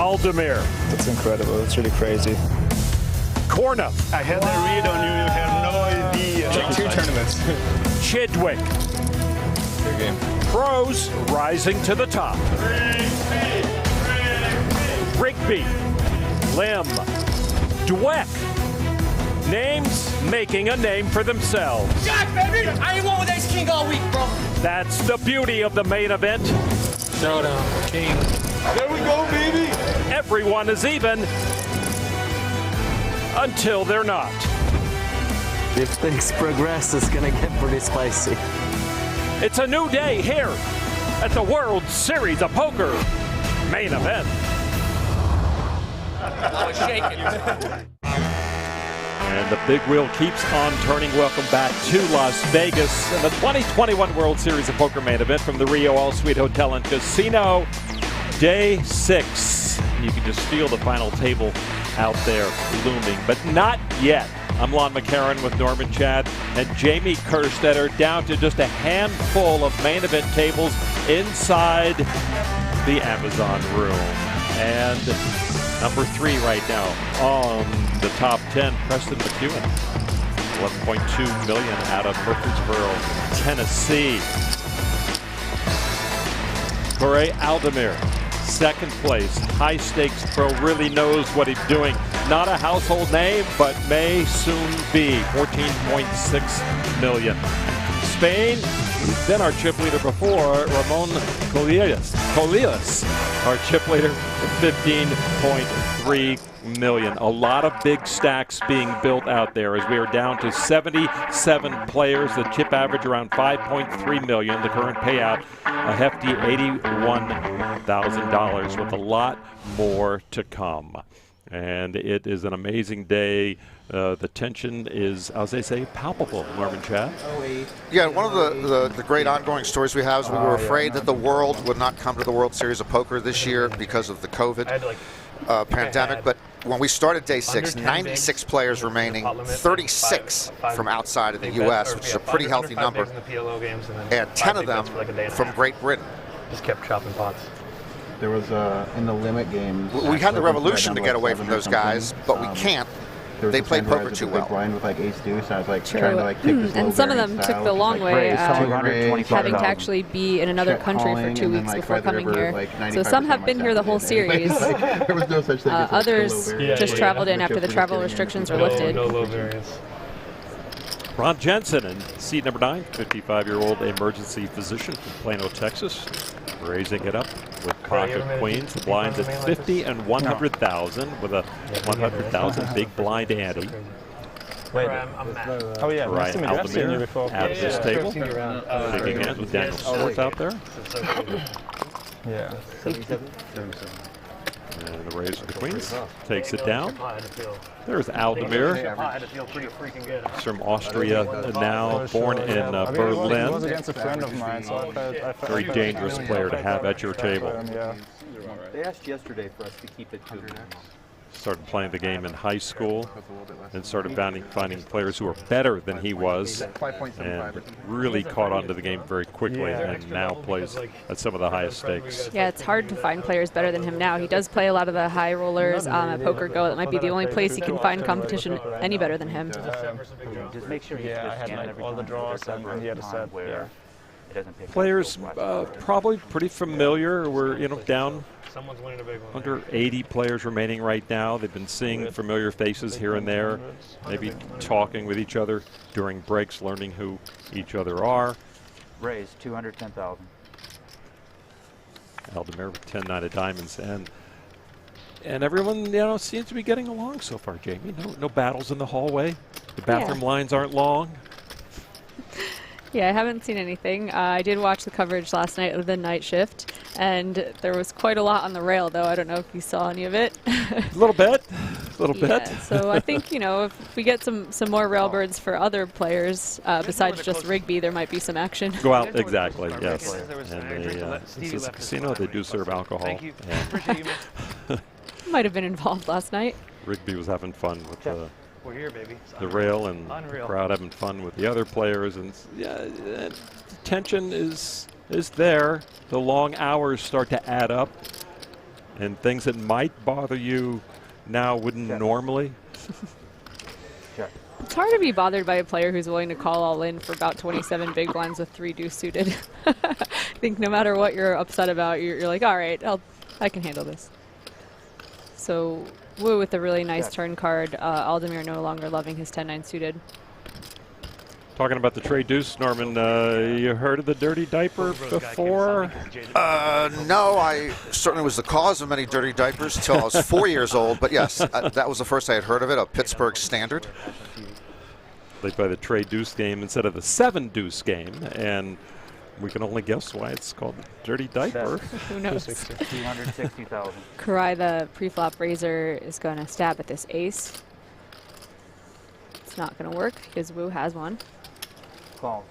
Aldemir. That's incredible. That's really crazy. Corna. I had that read on you. You have no idea. Like 2 tournaments. Chidwick. Good game. Pros rising to the top. Rigby. Lim. Dweck. Names making a name for themselves. Jack, baby! I ain't won with Ace King all week, bro. That's the beauty of the main event. Showdown, King. There we go, baby. Everyone is even until they're not. If things progress, it's gonna get pretty spicy. It's a new day here at the World Series of Poker main event. I was shaking. And the big wheel keeps on turning. Welcome back to Las Vegas and the 2021 World Series of Poker main event from the Rio All Suite Hotel and Casino. Day 6. You can just feel the final table out there looming, but not yet. I'm Lon McCarran with Norman Chad and Jamie Kerstetter, down to just a handful of main event tables inside the Amazon room. And number 3 right now on the top 10, Preston McEwen, 11.2 million out of Murfreesboro, Tennessee. Jorge Aldemir, second place, high stakes pro, really knows what he's doing. Not a household name, but may soon be. 14.6 million. Spain, he's been our chip leader before. Ramon Colillas, our chip leader, 15.3 million. A lot of big stacks being built out there as we are down to 77 players. The chip average around 5.3 million. The current payout a hefty $81,000 with a lot more to come. And it is an amazing day. The tension is, as they say, palpable, Norman Chad. Yeah, one of the great ongoing stories we have is we were afraid that the world would not come to the World Series of Poker this year because of the COVID pandemic. But when we started day 6, 96 players remaining, 36 from outside of the U.S., which is a pretty healthy number, and 10 of them from Great Britain. Just kept chopping pots. There was in the limit game. We had the revolution to get away from those guys, but we can't. They play poker too well. Blind with like ace deuce, I was like trying to like take this and some of them took the long way, having to actually be in another country for 2 weeks before coming here. So some have been here the whole series. There was no such thing. Others just traveled in after the travel restrictions were lifted. No low variance. Ron Jensen in seat number 9, 55-year-old emergency physician from Plano, Texas, raising it up with pocket queens. The blinds at 50 and 100,000 with a 100,000 big blind ante. Wait, Oh yeah, Ryan Aldemir at this table, around, shaking hands with Daniel Swartz out there. yeah. And the raise for the queens takes it down. There's Aldemir. He's from Austria now, born in Berlin. It was against a friend of mine, so I felt Very dangerous player to have at your table. Yeah. They asked yesterday for us to keep it 2. Started playing the game in high school and started finding players who were better than he was, and really caught on to the game very quickly, and now plays at some of the highest stakes. Yeah, it's hard to find players better than him now. He does play a lot of the high rollers at PokerGO. That might be the only place he can find competition any better than him. Just make sure Yeah, I had like all the draws and he had a set. Yeah. Players probably pretty familiar. We're down under 80 players remaining right now. They've been seeing familiar faces here and there, maybe talking with each other during breaks, learning who each other are. Raise 210,000. Aldemir with 10-9 of diamonds, and everyone seems to be getting along so far. Jamie, no battles in the hallway. The bathroom lines aren't long. Yeah, I haven't seen anything. I did watch the coverage last night of the night shift, and there was quite a lot on the rail, though. I don't know if you saw any of it. A little bit. So I think, if we get some more railbirds for other players, besides just Rigby, there might be some action. Go out, exactly, yes. And this is a casino. They do serve alcohol. Might have been involved last night. Rigby was having fun with we're here, baby. the rail, and the crowd having fun with the other players, and the tension is there. The long hours start to add up, And things that might bother you now wouldn't normally? Check. It's hard to be bothered by a player who's willing to call all in for about 27 big blinds with 3 deuce suited. I think no matter what you're upset about, you're like, all right, I can handle this. So Wu with a really nice turn card. Aldemir no longer loving his 10-9 suited. Talking about the Trey Deuce, Norman, you heard of the dirty diaper before? No, I certainly was the cause of many dirty diapers until I was 4 years old. But yes, that was the first I had heard of it, a Pittsburgh standard. They play the Trey Deuce game instead of the 7 deuce game, and we can only guess why it's called the dirty diaper. Who knows? 260,000. Karai, the pre-flop raiser, is going to stab at this ace. It's not going to work because Wu has one. Call.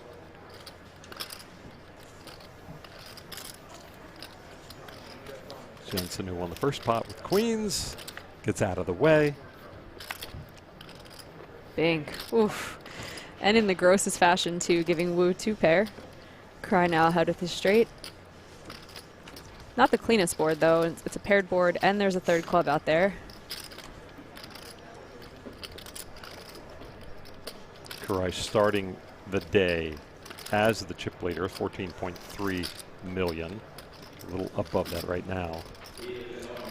Jensen, who won the first pot with queens, gets out of the way. Bink. Oof. And in the grossest fashion, too, giving Wu 2 pair. Karai now ahead with his straight. Not the cleanest board, though. It's a paired board, and there's a 3rd club out there. Karai starting the day as the chip leader, 14.3 million. A little above that right now.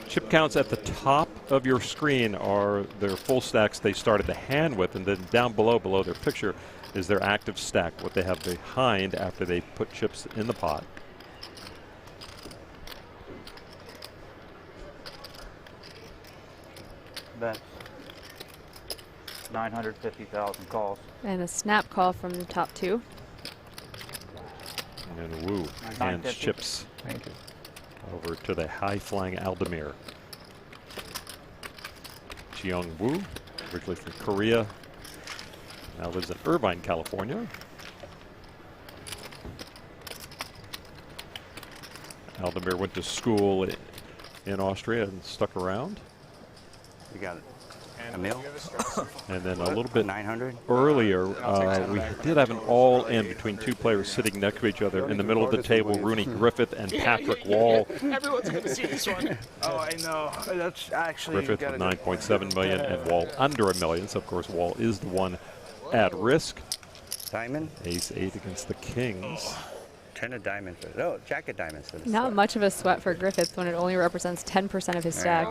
Chip counts at the top of your screen are their full stacks they started the hand with, and then down below their picture is their active stack, what they have behind after they put chips in the pot. Bet. 950,000 calls. And a snap call from the top 2. And Wu hands chips over to the high-flying Aldemir. Cheong Wu, originally from Korea, now lives in Irvine, California. Aldemir went to school in Austria and stuck around. You got it. Emil? And then a little bit 900? earlier, we did have an all-in between 2 players sitting next to each other in the middle of the table, Rooney Griffith and Patrick Wall. Everyone's going to see this one. Oh, I know. That's actually... Griffith with 9.7 million and Wall under $1 million. So, of course, Wall is the one at risk. Diamond? Ace-8 against the Kings. 10 of diamonds. Oh, jack of diamonds. Not much of a sweat for Griffith when it only represents 10% of his stack.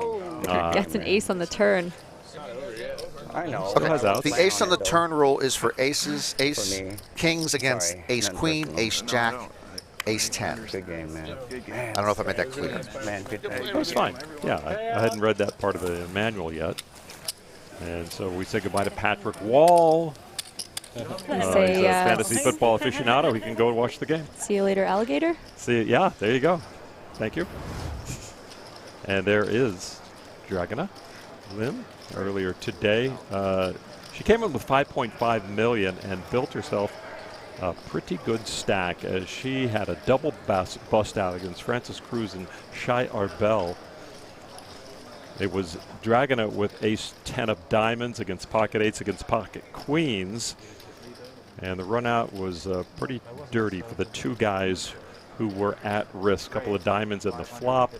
Gets an ace on the turn. I know. Okay. The ace on the turn rule is for aces, ace, kings against ace queen, ace jack, ace 10. Good game, man. I don't know if I made that clear. Man, good game. That was fine. Yeah, I hadn't read that part of the manual yet. And so we say goodbye to Patrick Wall. He's a fantasy football aficionado. He can go and watch the game. See you later, alligator. See, yeah, there you go. Thank you. And there is Dragona Lim earlier today. She came in with 5.5 million and built herself a pretty good stack as she had a double bust out against Francis Cruz and Shai Arbel. It was Dragona with ace 10 of diamonds against pocket eights against pocket queens. And the run out was pretty dirty for the 2 guys who were at risk. Couple of diamonds in the flop.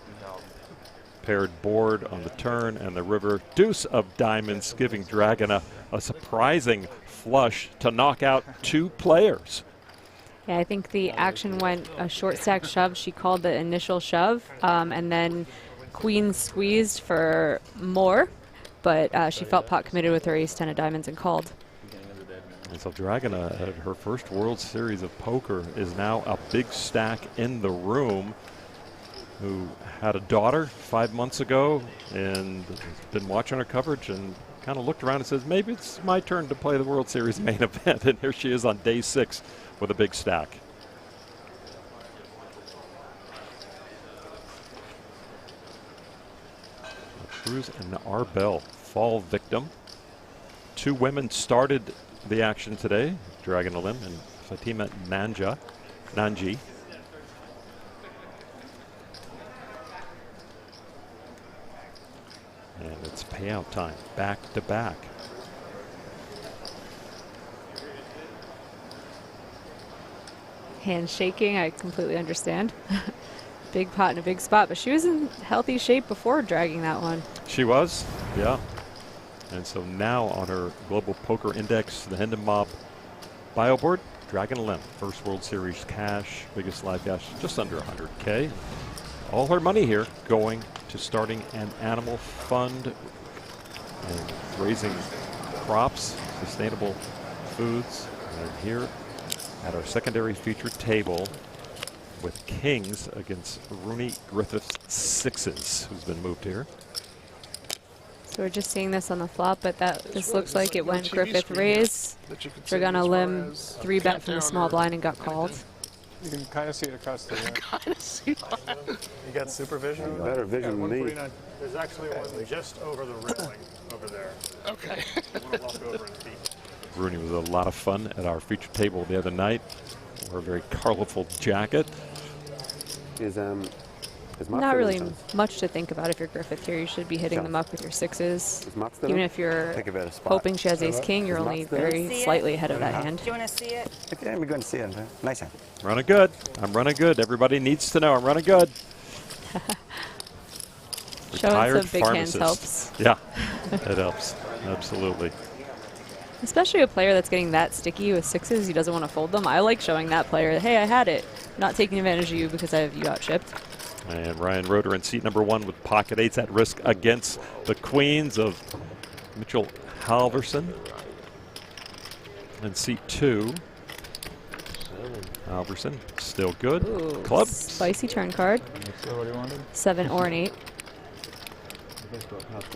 Paired board on the turn and the river. Deuce of diamonds giving Dragona a surprising flush to knock out 2 players. Yeah, I think the action went a short stack shove. She called the initial shove, and then queen squeezed for more, but she felt pot committed with her ace 10 of diamonds and called. And so Dragona, at her first World Series of Poker, is now a big stack in the room, who had a daughter 5 months ago and has been watching her coverage and kind of looked around and says, maybe it's my turn to play the World Series main event. And here she is on day 6 with a big stack. Cruz and Arbel fall victim. 2 women started the action today, Dragona Lim and Fatima Nanji. And it's payout time, back to back. Hand shaking, I completely understand. Big pot in a big spot, but she was in healthy shape before dragging that one. She was, yeah. And so now on her Global Poker Index, the Hendon Mob bio board, Dragon Lim, first World Series cash, biggest live cash, just under 100K. All her money here going to starting an animal fund and raising crops, sustainable foods. And here at our secondary featured table with kings against Rooney Griffith's sixes, who's been moved here. So we're just seeing this on the flop, but this looks like it went Griffith raise. We're gonna limb 3-bet from the small blind and got called. You can kind of see it across the room. Kind of see that. You got supervision? Better vision than me. There's actually one just over the railing over there. Okay. Rooney was a lot of fun at our featured table the other night. Wore a very colorful jacket. Not really much to think about if you're Griffith here. You should be hitting them up with your sixes. Even if you're hoping she has ace-king, you're only very slightly ahead of that hand. Do you want to see it? Okay, we're going to see it. Nice hand. Running good. I'm running good. Everybody needs to know I'm running good. Showing some big hands helps. Yeah, it helps. Absolutely. Especially a player that's getting that sticky with sixes, he doesn't want to fold them. I like showing that player, hey, I had it. Not taking advantage of you because I have you out-chipped. And Ryan Roeder in seat number 1 with pocket eights at risk against the queens of Mitchell Halverson. And seat 2, Halverson still good. Ooh, Clubs. Spicy turn card. 7 or an 8.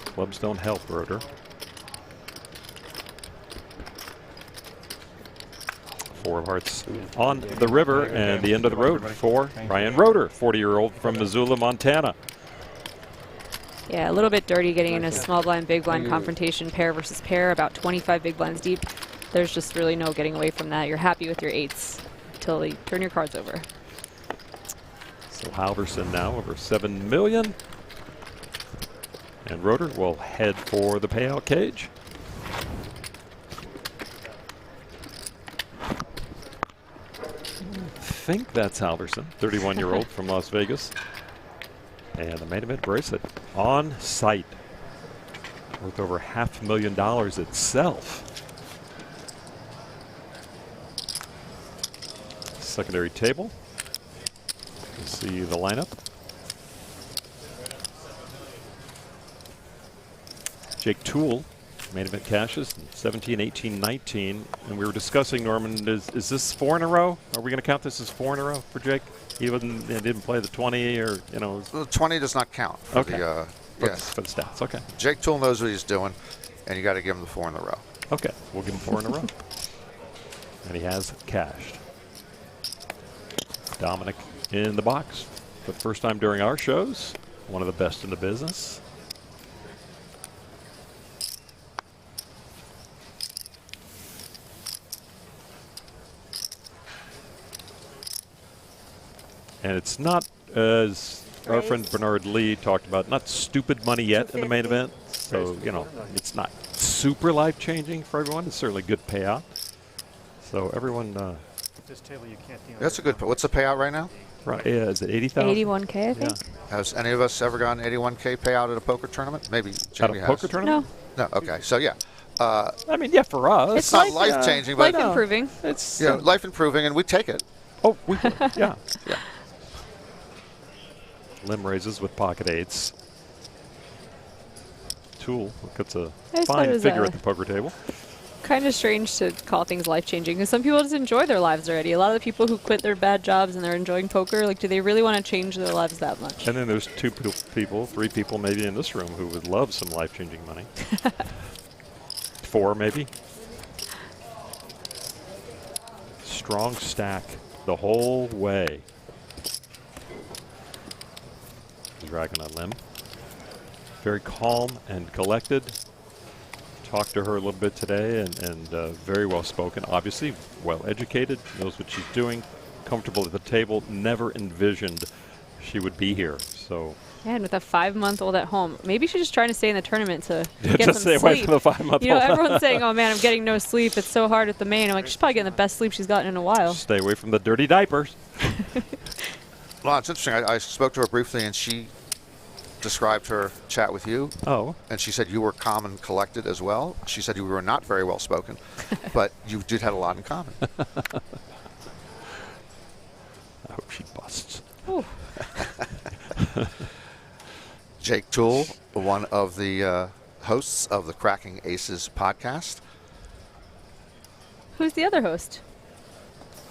Clubs don't help Roeder. 4 of hearts on the river and the end of the road for Ryan Roeder, 40-year-old from Missoula, Montana. Yeah, a little bit dirty getting in a small blind, big blind confrontation, pair versus pair, about 25 big blinds deep. There's just really no getting away from that. You're happy with your eights until you turn your cards over. So Halverson now over 7 million. And Roeder will head for the payout cage. I think that's Halverson, 31-year-old from Las Vegas. And the main event bracelet on site, worth over $500,000 itself. Secondary table. You see the lineup. Jake Toole, main event cashes, 17, 18, 19. And we were discussing, Norman, is this 4 in a row? Are we going to count this as 4 in a row for Jake? He didn't play the 20 or, you know. The 20 does not count for okay. For the stats, okay. Jake Toole knows what he's doing, and you got to give him the 4 in a row. Okay, we'll give him 4 in a row. And he has cashed. Dominic in the box for the first time during our shows. One of the best in the business. And it's not, as our friend Bernard Lee talked about, not stupid money yet in the main event. So, you know, it's not super life-changing for everyone. It's certainly a good payout. So everyone... this table you can't That's a good... What's the payout right now? Right, yeah, is it 80,000? 81K, I think. Yeah. Has any of us ever gotten 81K payout at a poker tournament? Maybe Jamie has. At a poker tournament? No. No, okay. So, yeah. I mean, yeah, for us. It's not life-changing, but... Life improving. It's... Yeah, life-improving, and we take it. Oh, we would, yeah. Yeah. Limb raises with pocket eights. Toole gets a fine figure at the poker table. Kind of strange to call things life-changing because some people just enjoy their lives already. A lot of the people who quit their bad jobs and they're enjoying poker, like, do they really want to change their lives that much? And then there's 2 people, 3 people maybe in this room who would love some life-changing money. 4 maybe. Strong stack the whole way. Dragon on limb. Very calm and collected. Talked to her a little bit today and very well spoken. Obviously, well educated, knows what she's doing, comfortable at the table. Never envisioned she would be here. So. Yeah, and with a 5-month-old at home, maybe she's just trying to stay in the tournament to get just some stay sleep. away from the 5-month-old. You know, everyone's saying, "Oh man, I'm getting no sleep. It's so hard at the main." I'm like, she's probably getting the best sleep she's gotten in a while. Stay away from the dirty diapers. Well, it's interesting. I spoke to her briefly, and she described her chat with you. Oh. And she said you were calm and collected as well. She said you were not very well spoken, but you did have a lot in common. I hope she busts. Jake Toole, one of the hosts of the Cracking Aces podcast. Who's the other host?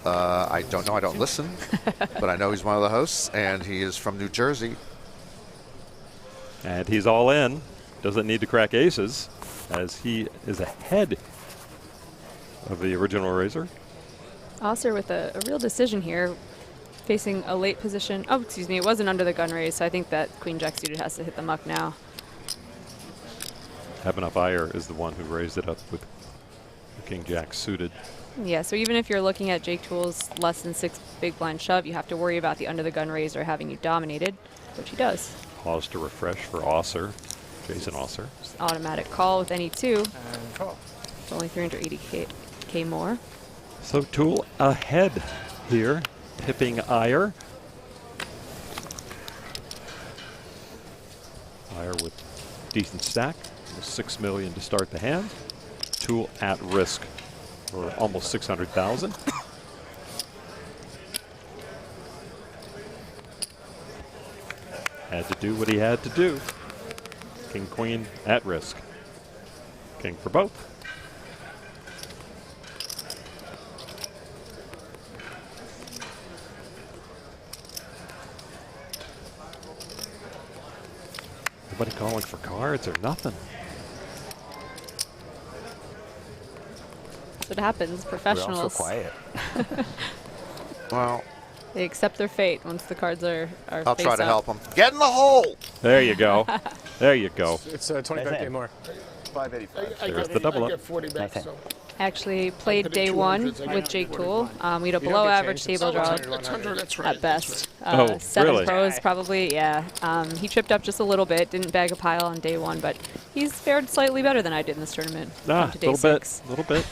I don't know. I don't listen, but I know he's one of the hosts, and he is from New Jersey. And he's all in. Doesn't need to crack aces, as he is ahead of the original raiser. Osser with a real decision here, facing a late position. Oh, excuse me, it wasn't under the gun raise, so I think that Queen Jack suited has to hit the muck now. Have enough ire is the one who raised it up with King Jack suited. Yeah, so even if you're looking at Jake Toole's less than 6 big blind shove, you have to worry about the under the gun raiser having you dominated, which he does. Pause to refresh for Osser, Jason Osser. Just automatic call with any 2. And call. It's only 380K more. So Toole ahead here, tipping ire. Ire with decent stack, almost 6 million to start the hand. Toole at risk for almost 600,000. Had to do what he had to do. King, queen at risk. King for both. Nobody calling for cards or nothing. That's what happens. Professionals. We're also quiet. Well, they accept their fate once the cards are I'll face try to up. help him. Get in the hole! There you go. There you go. It's 25K more. 585. There's the double I up. get 40 back, so. Actually played put it day in 1 200s, I with get Jake 40 Toole. We had a You don't below get average changed. table It's draw 100, that's right. at best. Oh, 7 really? pros probably, yeah. He tripped up just a little bit, didn't bag a pile on day 1, but he's fared slightly better than I did in this tournament. Ah, to a day little bit, 6. little bit.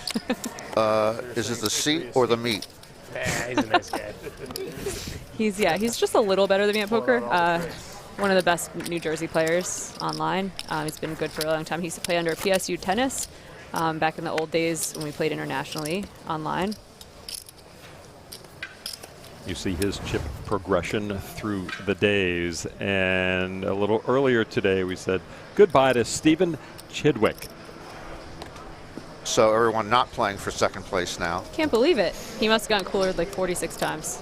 Is it the seat or the meat? Yeah, he's a nice guy. He's just a little better than me at poker. One of the best New Jersey players online. He's been good for a long time. He used to play under PSU Tennis back in the old days when we played internationally online. You see his chip progression through the days. And a little earlier today, we said goodbye to Stephen Chidwick. So everyone not playing for second place now. Can't believe it. He must have gotten coolered like 46 times.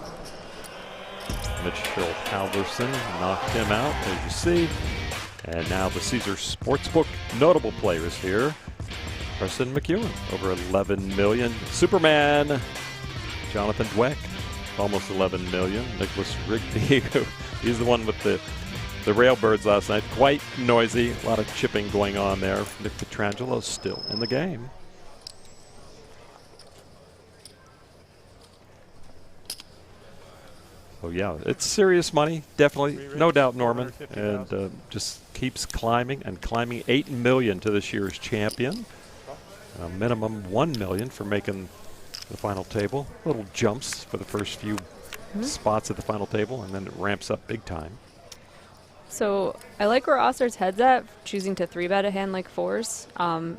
Mitchell Halverson knocked him out, as you see. And now the Caesar Sportsbook notable players here. Preston McEwen, over 11 million. Superman, Jonathan Dweck, almost 11 million. Nicholas Rigby, he's the one with the Railbirds last night. Quite noisy, a lot of chipping going on there. Nick Petrangelo still in the game. So yeah, it's serious money, definitely, no doubt, Norman, and just keeps climbing and climbing. 8 million to this year's champion. A minimum 1 million for making the final table. Little jumps for the first few spots at the final table, and then it ramps up big time. So I like where Osser's head's at, choosing to 3-bet a hand like 4s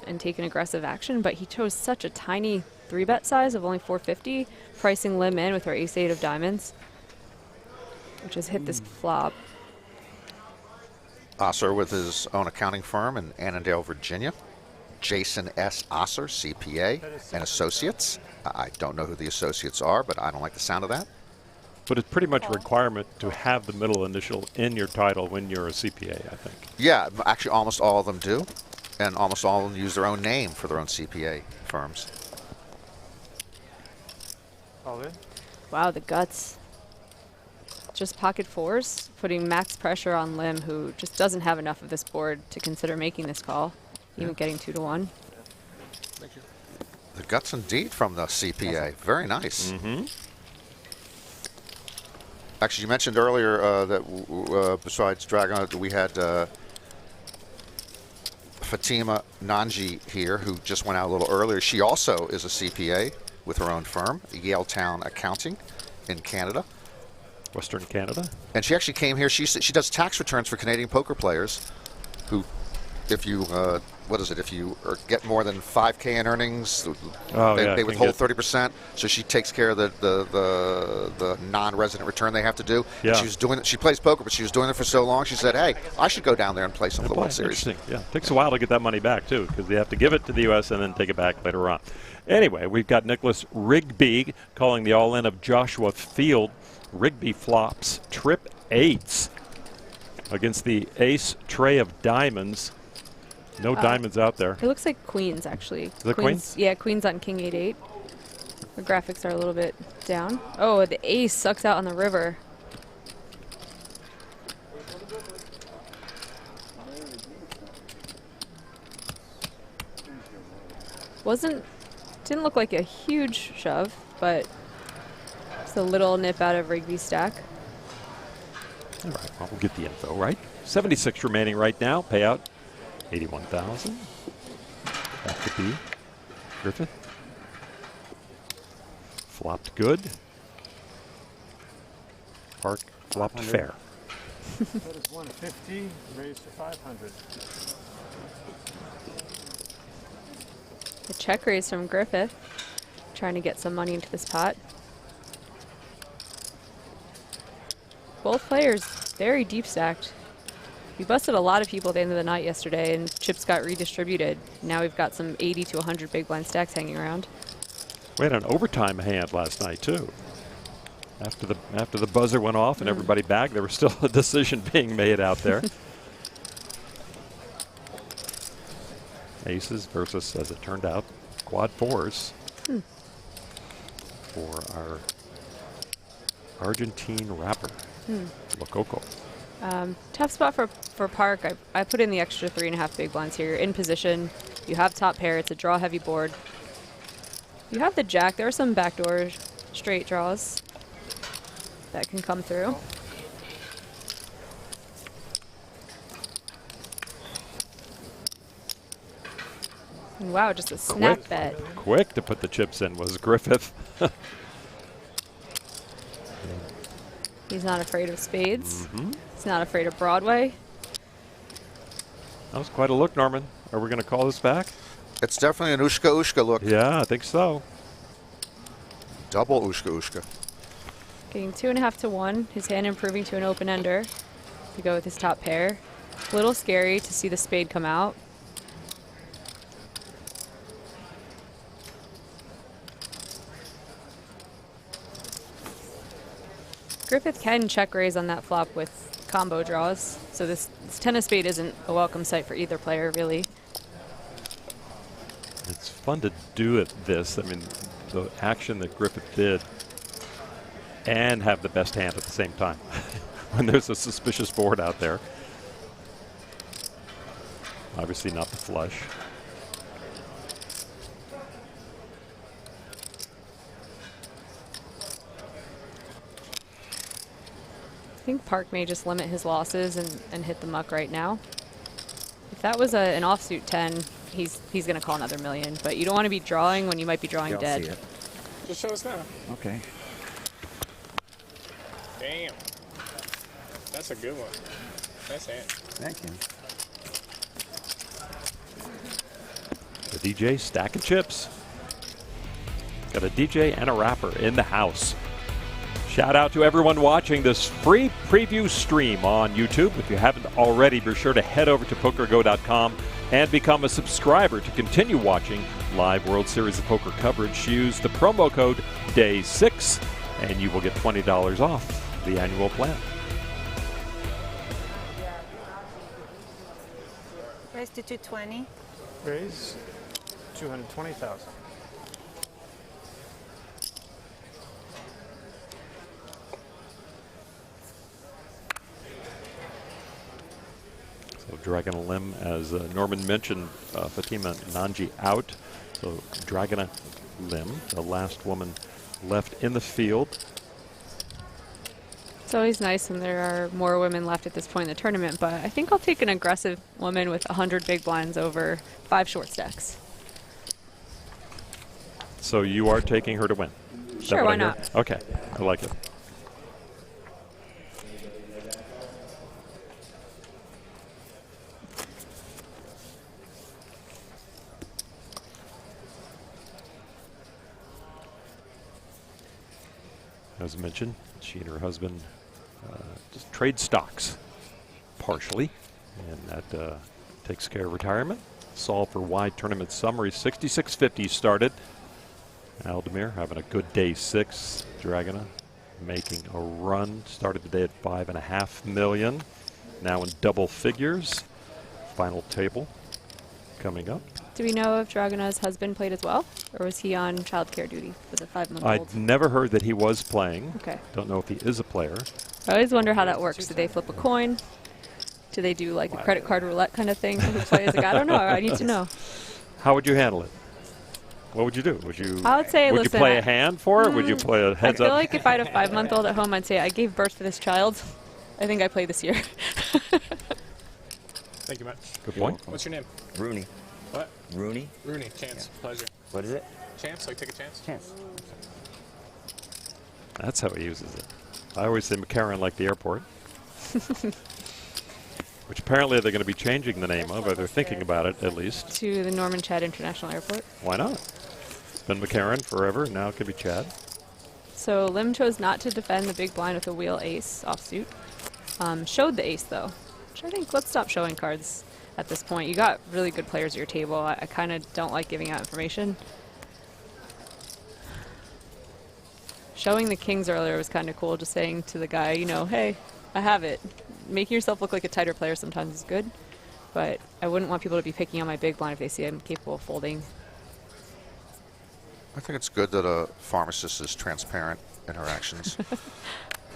and take an aggressive action, but he chose such a tiny 3-bet size of only 450, pricing Lim in with our ace-8 of diamonds, which has hit this flop. Osser with his own accounting firm in Annandale, Virginia. Jason S. Osser, CPA, and Associates. I don't know who the associates are, but I don't like the sound of that. But it's pretty much a requirement to have the middle initial in your title when you're a CPA, I think. Yeah, actually almost all of them do. And almost all of them use their own name for their own CPA firms. All good? Wow, the guts. Just pocket 4s, putting max pressure on Lim, who just doesn't have enough of this board to consider making this call, even getting 2-1. Thank you. The guts indeed from the CPA. Very nice. Actually, you mentioned earlier that besides Dragon, we had Fatima Nanji here, who just went out a little earlier. She also is a CPA with her own firm, Yaletown Accounting in Canada. Western Canada. And she actually came here. She does tax returns for Canadian poker players who, if you, what is it, if you get more than 5K in earnings, they withhold 30%. So she takes care of the non-resident return they have to do. Yeah. And she was doing it. She plays poker, but she was doing it for so long. She said, "Hey, I should go down there and play some of the World Series." Interesting. Yeah, takes a while to get that money back too, because they have to give it to the U.S. and then take it back later on. Anyway, we've got Nicholas Rigby calling the all-in of Joshua Field. Rigby flops trip eights against the ace tray of diamonds. No diamonds out there. It looks like queens, actually. The queens? Yeah, queens on king 8-8. The graphics are a little bit down. Oh, the ace sucks out on the river. Didn't look like a huge shove, but just a little nip out of Rigby's stack. All right, well, we'll get the info, right? 76 remaining right now. Payout, 81,000. That could be Griffith. Flopped good. Park flopped fair. That is 150, raised to 500. The check raise from Griffith, trying to get some money into this pot. Both players very deep stacked. We busted a lot of people at the end of the night yesterday, and chips got redistributed. Now we've got some 80 to 100 big blind stacks hanging around. We had an overtime hand last night too. After the buzzer went off and everybody bagged, there was still a decision being made out there. Aces versus, as it turned out, quad fours for our Argentine rapper, Lococo. Tough spot for Park. I put in the extra 3.5 big blinds here. You're in position. You have top pair. It's a draw heavy board. You have the jack. There are some backdoor straight draws that can come through. And wow, just a snap bet. Quick to put the chips in was Griffith. He's not afraid of spades. He's not afraid of Broadway. That was quite a look, Norman. Are we going to call this back? It's definitely an ushka look. Yeah, I think so. Double ushka. Getting 2.5 to 1. His hand improving to an open ender. To go with his top pair. A little scary to see the spade come out. Griffith can check raise on that flop with combo draws, so this 10 of spade isn't a welcome sight for either player, really. It's fun to do this. I mean, the action that Griffith did and have the best hand at the same time when there's a suspicious board out there. Obviously not the flush. I think Park may just limit his losses and hit the muck right now. If that was an offsuit 10, he's going to call another million. But you don't want to be drawing when you might be drawing dead. Just show us now. Okay. Damn. That's a good one. Nice hand. Thank you. The DJ stacking chips. Got a DJ and a rapper in the house. Shout out to everyone watching this free preview stream on YouTube. If you haven't already, be sure to head over to PokerGO.com and become a subscriber to continue watching live World Series of Poker coverage. Use the promo code DAY6 and you will get $20 off the annual plan. Raise to 220. Raise 220,000. So dragging a limb, as Norman mentioned, Fatima Nanji out. So dragging a limb, the last woman left in the field. It's always nice when there are more women left at this point in the tournament, but I think I'll take an aggressive woman with 100 big blinds over 5 short stacks. So you are taking her to win? Sure, why not? Okay, I like it. as mentioned, she and her husband just trade stocks partially, and that takes care of retirement. Solve for wide tournament summary. 66.50 started. Aldemir having a good day 6. Dragona making a run. Started the day at 5.5 million. Now in double figures. Final table coming up. Do we know if Dragona's husband played as well, or was he on childcare duty for the 5-month-old? I'd never heard that he was playing. Okay. Don't know if he is a player. I always wonder how that works. Do they flip a coin? Do they do like a credit card roulette kind of thing? Who plays? Like, I don't know. I need to know. How would you handle it? What would you do? Would you? I would say, would listen, you play a hand for it? Would you play a heads up? I feel like if I had a 5-month-old at home, I'd say I gave birth to this child. I think I play this year. Thank you, Matt. Good point. What's your name? Rooney. What? Rooney. Rooney. Chance. Yeah. Pleasure. What is it? Chance? Like take a chance? Chance. That's how he uses it. I always say McCarran like the airport. Which apparently they're going to be changing the name of, or they're thinking about it at least. To the Norman Chad International Airport. Why not? It's been McCarran forever, now it could be Chad. So Lim chose not to defend the big blind with a wheel ace offsuit. Showed the ace though, which I think, let's stop showing cards at this point. You got really good players at your table. I kind of don't like giving out information. Showing the kings earlier was kind of cool, just saying to the guy, you know, hey, I have it. Making yourself look like a tighter player sometimes is good, but I wouldn't want people to be picking on my big blind if they see I'm capable of folding. I think it's good that a pharmacist is transparent in her actions,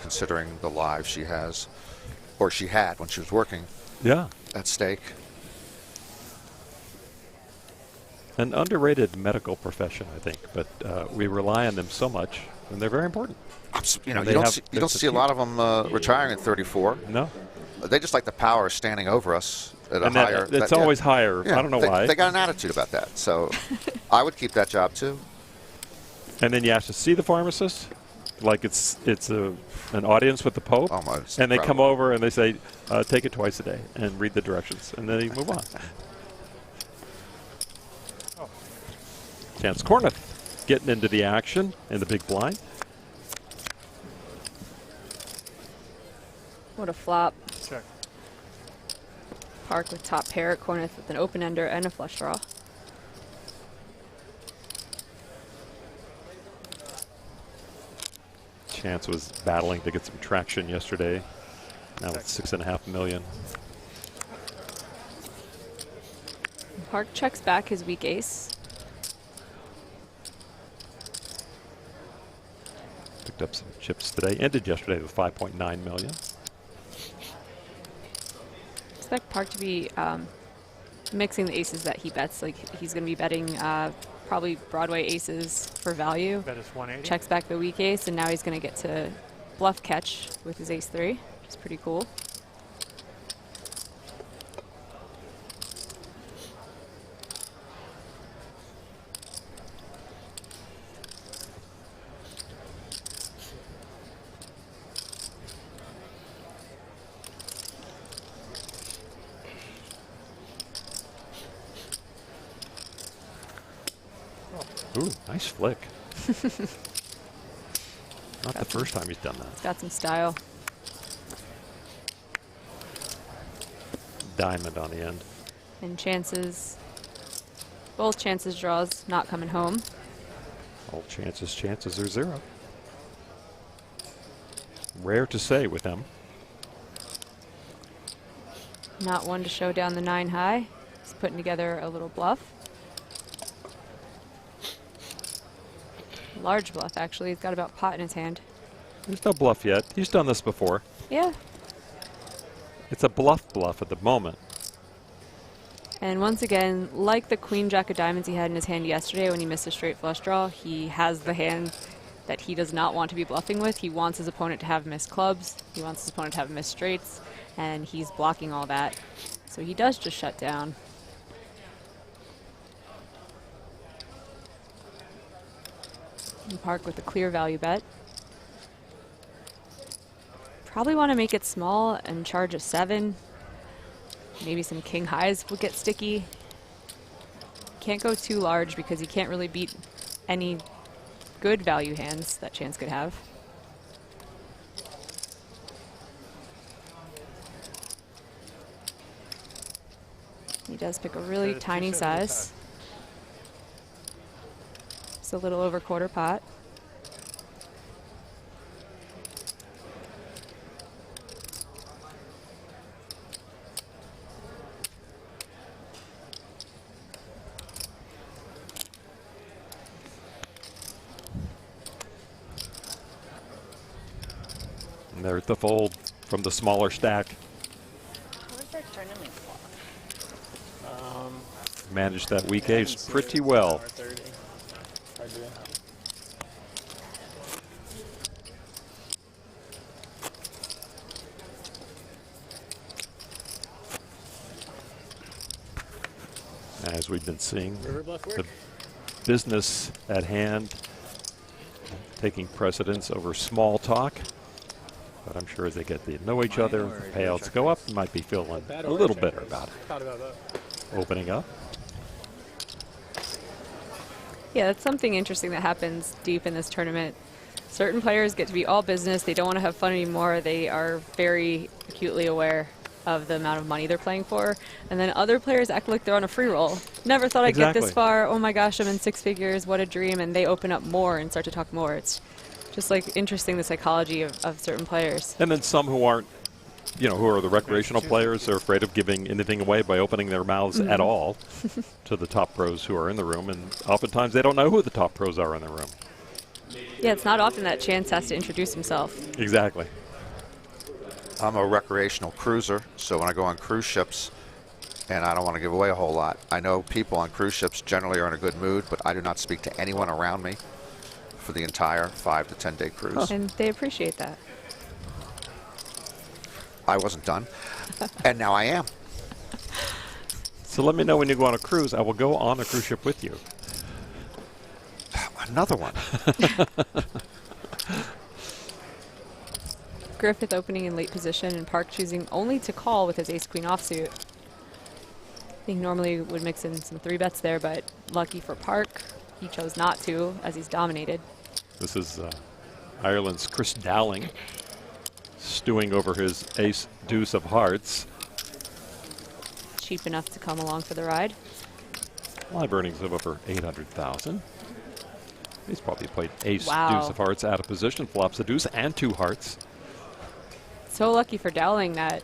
considering the lives she has, or she had when she was working. Yeah. At stake. An underrated medical profession, I think, but we rely on them so much, and they're very important. You know, you don't see a lot of them retiring at 34. No. They just like the power of standing over us at and a higher. It's always higher. Yeah, I don't know why. They got an attitude about that. So I would keep that job too. And then you have to see the pharmacist, like it's an audience with the Pope, and they come over and they say, take it twice a day and read the directions, and then you move on. Chance Cornuth getting into the action in the big blind. What a flop. Check. Park with top pair, Cornuth with an open ender and a flush draw. Chance was battling to get some traction yesterday. Now it's 6.5 million. Park checks back his weak ace. Picked up some chips today. Ended yesterday with 5.9 million. Expect Park to be mixing the aces that he bets. Like he's going to be betting probably Broadway aces for value. Bet is 180. Checks back the weak ace, and now he's going to get to bluff catch with his ace-3, which is pretty cool. Ooh, nice flick. Not the first time he's done that. Got some style. Diamond on the end. And chances, both chances draws not coming home. All chances are 0. Rare to say with them. Not one to show down the 9 high. He's putting together a little bluff. Large bluff, actually. He's got about pot in his hand. There's no bluff yet. He's done this before. Yeah. It's a bluff at the moment. And once again, like the queen jack of diamonds he had in his hand yesterday when he missed a straight flush draw, he has the hand that he does not want to be bluffing with. He wants his opponent to have missed clubs. He wants his opponent to have missed straights. And he's blocking all that. So he does just shut down. And Park with a clear value bet. Probably want to make it small and charge a 7. Maybe some king highs will get sticky. Can't go too large because you can't really beat any good value hands that Chance could have. He does pick a really tiny size. Just a little over quarter pot. And there's the fold from the smaller stack. What was their tournament for? Managed that weak ace pretty well. As we've been seeing, the business at hand taking precedence over small talk. But I'm sure as they get to know each other, the payouts go up, you might be feeling a little better about it. Opening up. Yeah, that's something interesting that happens deep in this tournament. Certain players get to be all business. They don't want to have fun anymore. They are very acutely aware of the amount of money they're playing for. And then other players act like they're on a free roll. Never thought I'd get this far. Oh my gosh, I'm in 6 figures. What a dream. And they open up more and start to talk more. It's just like interesting, the psychology of certain players. And then some who aren't, you know, who are the recreational players are afraid of giving anything away by opening their mouths at all to the top pros who are in the room. And oftentimes they don't know who the top pros are in the room. Yeah, it's not often that Chance has to introduce himself. Exactly. I'm a recreational cruiser, so when I go on cruise ships, and I don't want to give away a whole lot, I know people on cruise ships generally are in a good mood, but I do not speak to anyone around me for the entire 5 to 10 day cruise. And they appreciate that. I wasn't done, and now I am. So let me know when you go on a cruise. I will go on a cruise ship with you. Another one. Griffith opening in late position and Park choosing only to call with his ace-queen offsuit. I think normally would mix in some 3-bets there, but lucky for Park, he chose not to as he's dominated. This is Ireland's Chris Dowling stewing over his ace-deuce of hearts. Cheap enough to come along for the ride. Live earnings of over 800,000. He's probably played ace-deuce of hearts out of position, flops a deuce and 2 hearts. So lucky for Dowling that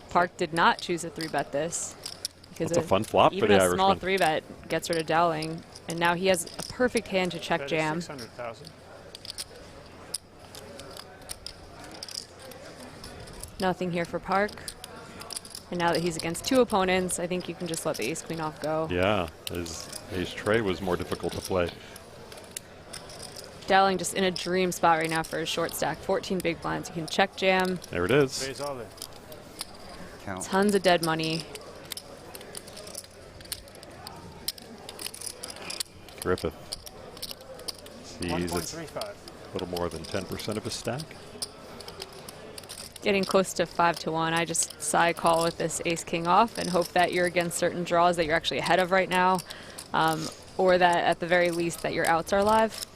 Park did not choose to 3-bet this. Because it's a fun flop for the Irishman. Even a small 3-bet gets rid of Dowling, and now he has a perfect hand to check jam. 600,000. Nothing here for Park. And now that he's against 2 opponents, I think you can just let the ace-queen off go. Yeah, his ace tray was more difficult to play. Dowling just in a dream spot right now for his short stack. 14 big blinds. You can check jam. There it is. Tons of dead money. Griffith sees it's 1.35. a little more than 10% of his stack. Getting close to 5 to 1. I just side call with this ace-king off and hope that you're against certain draws that you're actually ahead of right now, or that at the very least that your outs are live.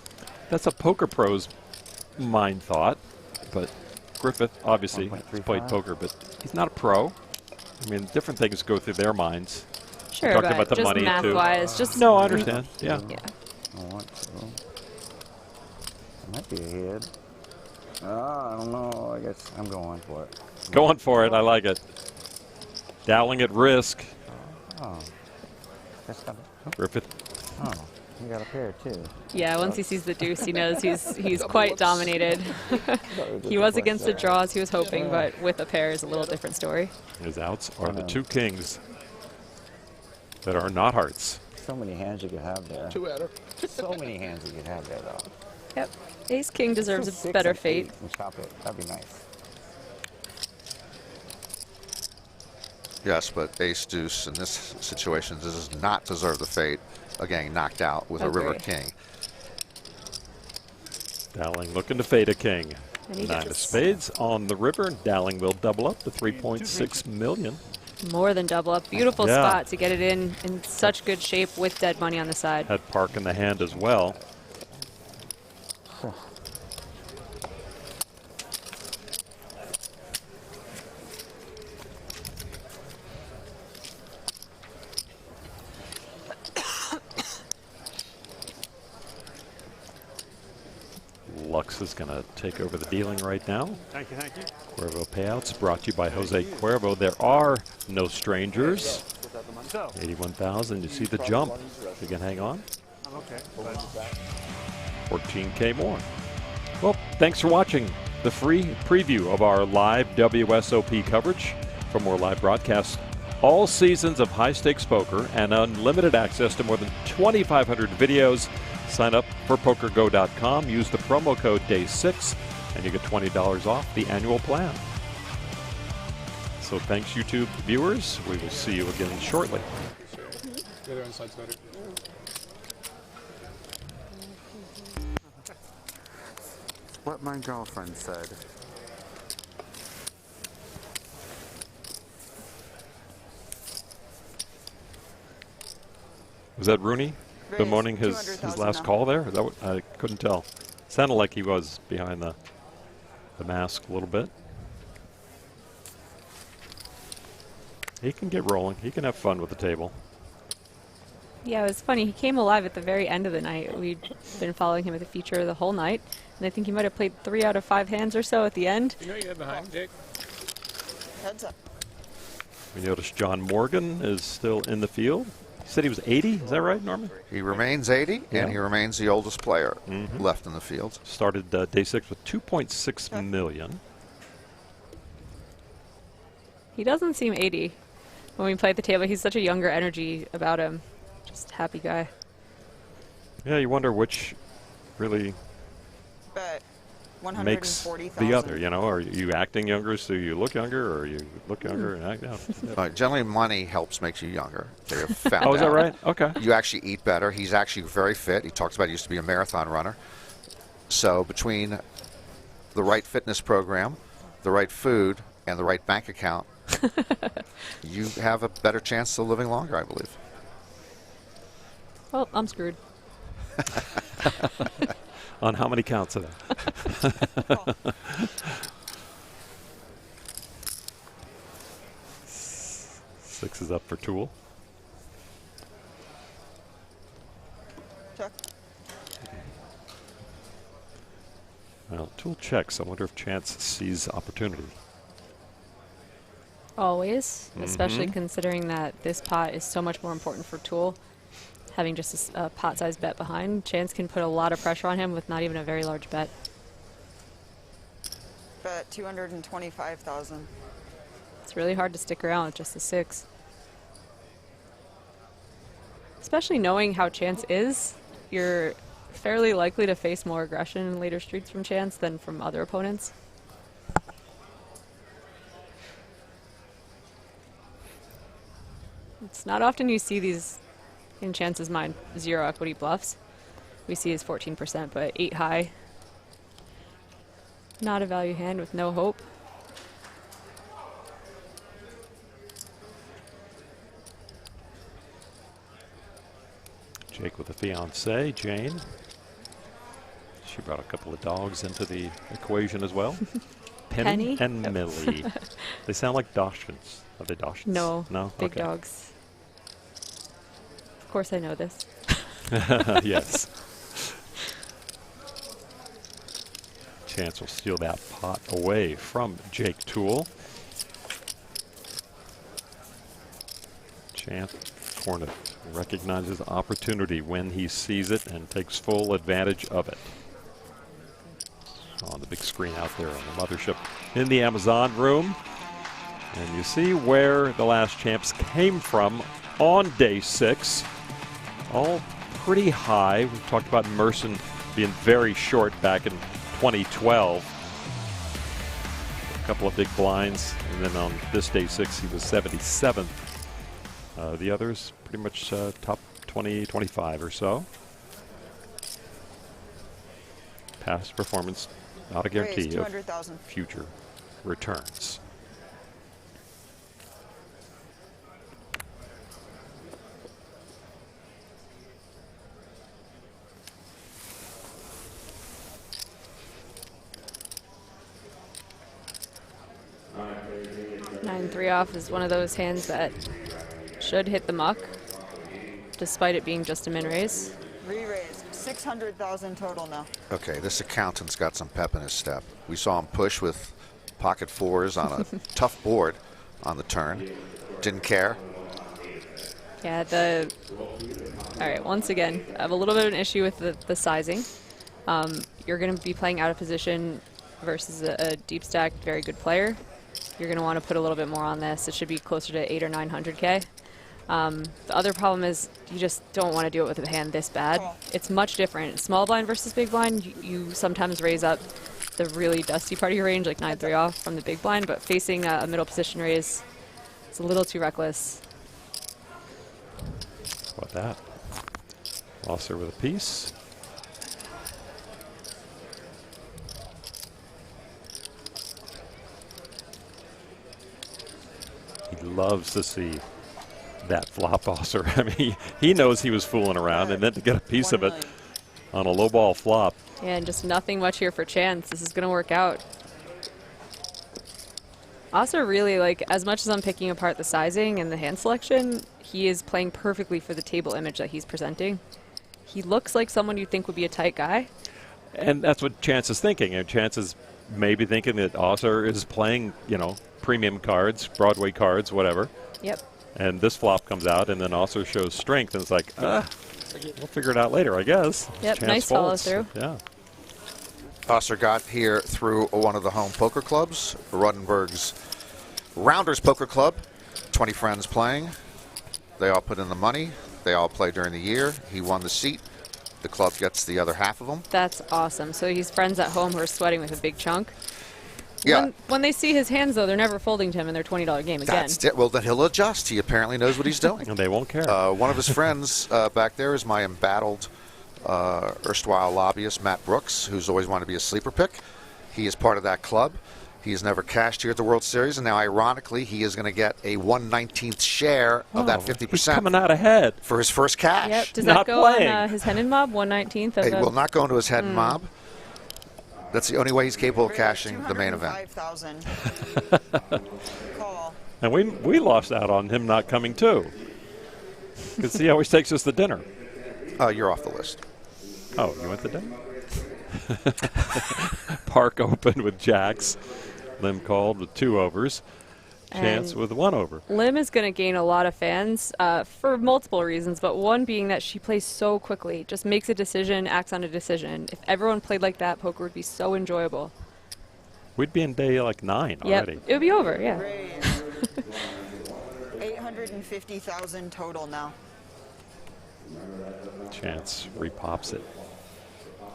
That's a poker pro's mind thought, but Griffith obviously has played poker, but he's not a pro. I mean, different things go through their minds. Sure, talked but about the just money math-wise, too. just no, I understand. Yeah. Yeah. I want to. I might be ahead. I don't know. I guess I'm going for it. Going for it. I like it. Dowling at risk. Oh. That's not Griffith. Oh. You got a pair too. Yeah, once he sees the deuce, he knows he's quite dominated. He was against the draws he was hoping, but with a pair is a little different story. His outs are the 2 kings that are not hearts. So many hands you could have there. So many hands you could have there, though. Yep. Ace-king deserves a better fate. And chop it. That'd be nice. Yes, but ace-deuce in this situation does not deserve the fate of getting knocked out with a river king. Dowling looking to fade a king. 9 of spades on the river. Dowling will double up to 3.6 million. More than double up. Beautiful spot to get it in such good shape with dead money on the side. Had Park in the hand as well. Alex is going to take over the dealing right now. Thank you, thank you. Cuervo payouts brought to you by Jose Cuervo. There are no strangers. 81,000. You see the jump. You can hang on. I'm okay. 14K more. Well, thanks for watching the free preview of our live WSOP coverage. For more live broadcasts, all seasons of high-stakes poker, and unlimited access to more than 2,500 videos, sign up for PokerGo.com. Use the promo code DAY6, and you get $20 off the annual plan. So thanks, YouTube viewers. We will see you again shortly. The other side's better. What my girlfriend said. Was that Rooney? Good morning, his last call there? Is that what, I couldn't tell. Sounded like he was behind the mask a little bit. He can get rolling. He can have fun with the table. Yeah, it was funny. He came alive at the very end of the night. We'd been following him at the feature the whole night, and I think he might have played 3 out of 5 hands or so at the end. You know you got behind, Jake? Heads up. We notice John Morgan is still in the field. He said he was 80. Is that right, Norman? He remains 80, Yeah. and he remains the oldest player left in the field. Started day 6 with 2.6 million. He doesn't seem 80 when we play at the table. He's such a younger energy about him. Just happy guy. Yeah, you wonder which really Bet makes 140,000. the other. You know, are you acting younger so you look younger, or you look younger and act out? Generally, money helps make you younger. They have found Oh, is that out. right? Okay. You actually eat better. He's actually very fit. He talks about he used to be a marathon runner. So between the right fitness program, the right food, and the right bank account, you have a better chance of living longer, I believe. Well, I'm screwed. On how many counts of that? 6 is up for Tool. Check. Well, Tool checks. I wonder if Chance sees opportunity. Always, especially considering that this pot is so much more important for Tool. Having just a pot-sized bet behind, Chance can put a lot of pressure on him with not even a very large bet. Bet 225,000. It's really hard to stick around with just a 6. Especially knowing how Chance is, you're fairly likely to face more aggression in later streets from Chance than from other opponents. It's not often you see these, in Chance's mind, 0 equity bluffs. We see his 14%, but 8 high. Not a value hand with no hope. Jake with a fiancée, Jane. She brought a couple of dogs into the equation as well. Penny and Millie. They sound like Dachshunds. Are they Dachshunds? No, no, big okay. dogs. Of course I know this. Yes. Chance will steal that pot away from Jake Toole. Chance Cornet recognizes opportunity when he sees it and takes full advantage of it. On the big screen out there on the mothership in the Amazon room. And you see where the last champs came from on day 6. All pretty high. We talked about Merson being very short back in 2012. A couple of big blinds. And then on this day 6, he was 77th. The others pretty much top 20, 25 or so. Past performance, not a guarantee of future returns. Nine 3 off is one of those hands that should hit the muck, despite it being just a min raise. Re-raised 600,000 total now. Okay, this accountant's got some pep in his step. We saw him push with pocket fours on a tough board on the turn. Didn't care. Yeah, all right, once again, I have a little bit of an issue with the sizing. You're going to be playing out of position versus a deep stack, very good player. You're going to want to put a little bit more on this. It should be closer to 800 or 900K. The other problem is you just don't want to do it with a hand this bad. It's much different. Small blind versus big blind, you sometimes raise up the really dusty part of your range, like 9-3 off from the big blind, but facing a middle position raise, it's a little too reckless. How about that? Losser with a piece. He loves to see that flop Osser. I mean, he knows he was fooling around, and then to get a piece of it on a low ball flop. Yeah, and just nothing much here for chance. This is going to work out. Also, really, like, as much as I'm picking apart the sizing and the hand selection, he is playing perfectly for the table image that he's presenting. He looks like someone you'd think would be a tight guy. And that's what Chance is thinking. And Chance is maybe thinking that Osser is playing, you know, premium cards, Broadway cards, whatever. Yep. And this flop comes out, and then Osser shows strength, and it's like, we'll figure it out later, I guess. Yep, Chance nice folds. follow through. Yeah. Osser got here through one of the home poker clubs, Rudenberg's Rounders Poker Club. 20 friends playing. They all put in the money. They all play during the year. He won the seat. The club gets the other half of them. That's awesome. So he's friends at home who are sweating with a big chunk. Yeah. When they see his hands, though, they're never folding to him in their $20 game again. That's it. Well, then he'll adjust. He apparently knows what he's doing. And they won't care. One of his friends back there is my embattled erstwhile lobbyist, Matt Brooks, who's always wanted to be a sleeper pick. He is part of that club. He has never cashed here at the World Series, and now, ironically, he is going to get a 1/19th share of that 50%. He's coming out ahead for his first cash. Yep. Does that go on his Hendon mob, 1/19th? It will not go into his head and mob. That's the only way he's capable of cashing the main event. 205,000. Call. And we lost out on him not coming, too. Because he always takes us to dinner. You're off the list. Oh, you went to dinner? Park opened with jacks. Lim called with 2 overs. Chance with 1 over. Lim is going to gain a lot of fans for multiple reasons, but one being that she plays so quickly, just makes a decision, acts on a decision. If everyone played like that, poker would be so enjoyable. We'd be in day like 9 already. Yep, it would be over, yeah. 850,000 total now. Chance repops it.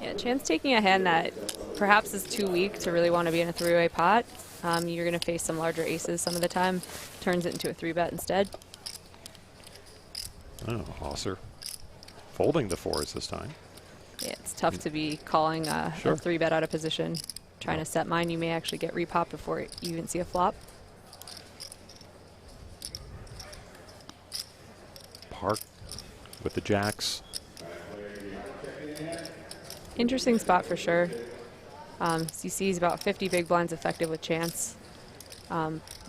Yeah, Chance taking a hand that perhaps is too weak to really want to be in a 3-way pot. You're going to face some larger aces some of the time. Turns it into a 3-bet instead. Oh, Osser folding the 4s this time. Yeah, it's tough to be calling a 3-bet out of position. Trying to set mine, you may actually get repopped before you even see a flop. Park with the jacks. Interesting spot for sure. CC is about 50 big blinds effective with Chance.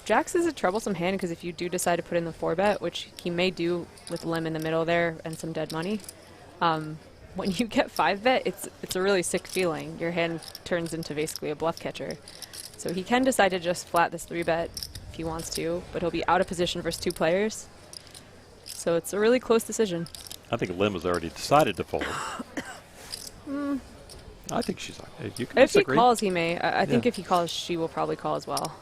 Jacks is a troublesome hand because if you do decide to put in the 4-bet, which he may do with Lim in the middle there and some dead money, when you get 5-bet, it's a really sick feeling. Your hand turns into basically a bluff catcher. So he can decide to just flat this 3-bet if he wants to, but he'll be out of position versus 2 players. So it's a really close decision. I think Lim has already decided to fold. I think she's like, you can If disagree. he calls, he may. I think if he calls, she will probably call as well.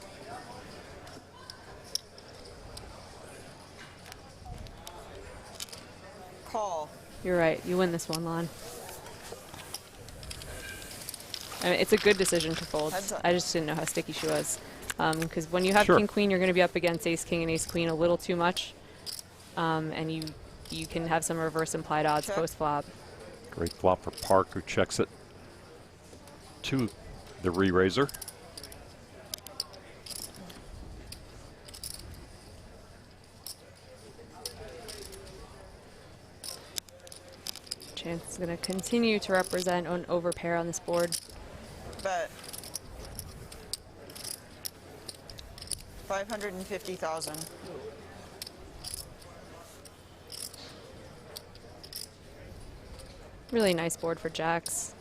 Call. You're right. You win this one, Lon. I mean, it's a good decision to fold. I just didn't know how sticky she was. Because when you have king-queen, you're going to be up against ace-king and ace-queen a little too much. And you can have some reverse implied odds post-flop. Great flop for Park, who checks it to the re-raiser. Chance is going to continue to represent an overpair on this board. Bet. 550,000. Really nice board for jacks.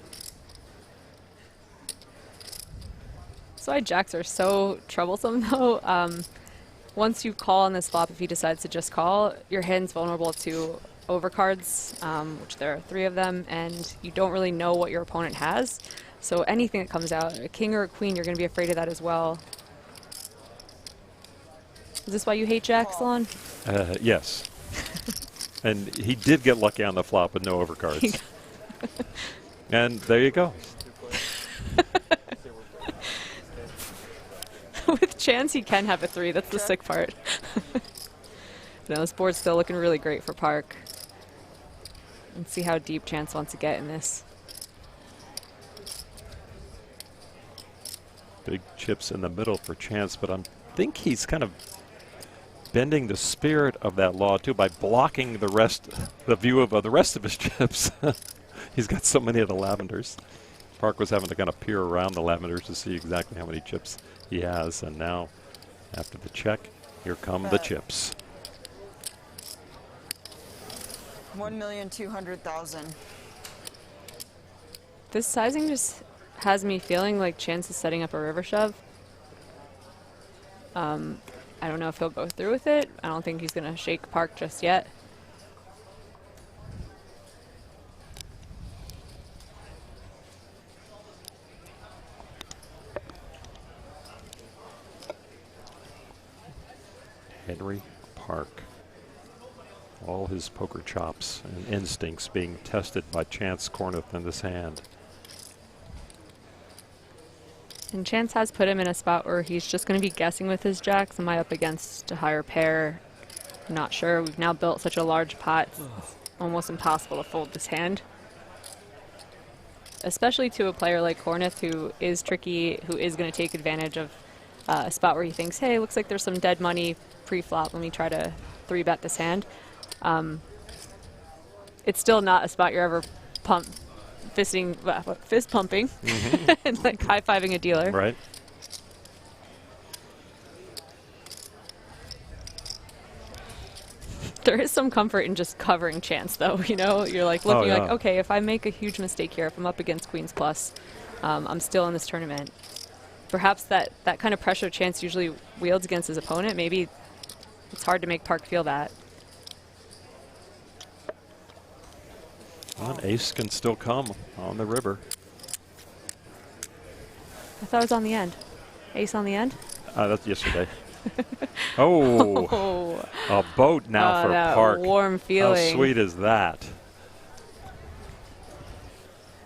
Slide jacks are so troublesome though. Once you call on this flop, if he decides to just call, your hand's vulnerable to overcards, which there are 3 of them, and you don't really know what your opponent has. So anything that comes out, a king or a queen, you're going to be afraid of that as well. Is this why you hate jacks, Lon? Yes. And he did get lucky on the flop with no overcards. And there you go. With chance, he can have a 3. That's the sick part. No, this board's still looking really great for Park. And see how deep Chance wants to get in this. Big chips in the middle for Chance, but I think he's kind of bending the spirit of that law too by blocking the view of the rest of his chips. He's got so many of the lavenders. Park was having to kind of peer around the lavenders to see exactly how many chips he has, and now after the check, here come the chips. 1,200,000. This sizing just has me feeling like Chance is setting up a river shove. I don't know if he'll go through with it. I don't think he's going to shake Park just yet. Henry Park. All his poker chops and instincts being tested by Chance Kornuth in this hand. And Chance has put him in a spot where he's just going to be guessing with his jacks. Am I up against a higher pair? I'm not sure. We've now built such a large pot, it's almost impossible to fold this hand. Especially to a player like Kornuth, who is tricky, who is going to take advantage of a spot where he thinks, hey, looks like there's some dead money pre-flop. Let me try to 3-bet this hand. It's still not a spot you're ever fist pumping and like high-fiving a dealer. Right. There is some comfort in just covering Chance, though. You know, you're like looking like, okay, if I make a huge mistake here, if I'm up against Queens Plus, I'm still in this tournament. Perhaps that kind of pressure Chance usually wields against his opponent, maybe it's hard to make Park feel that. Well, an ace can still come on the river. I thought it was on the end. Ace on the end? That's yesterday. Oh, a boat now for that Park. Warm feeling. How sweet is that?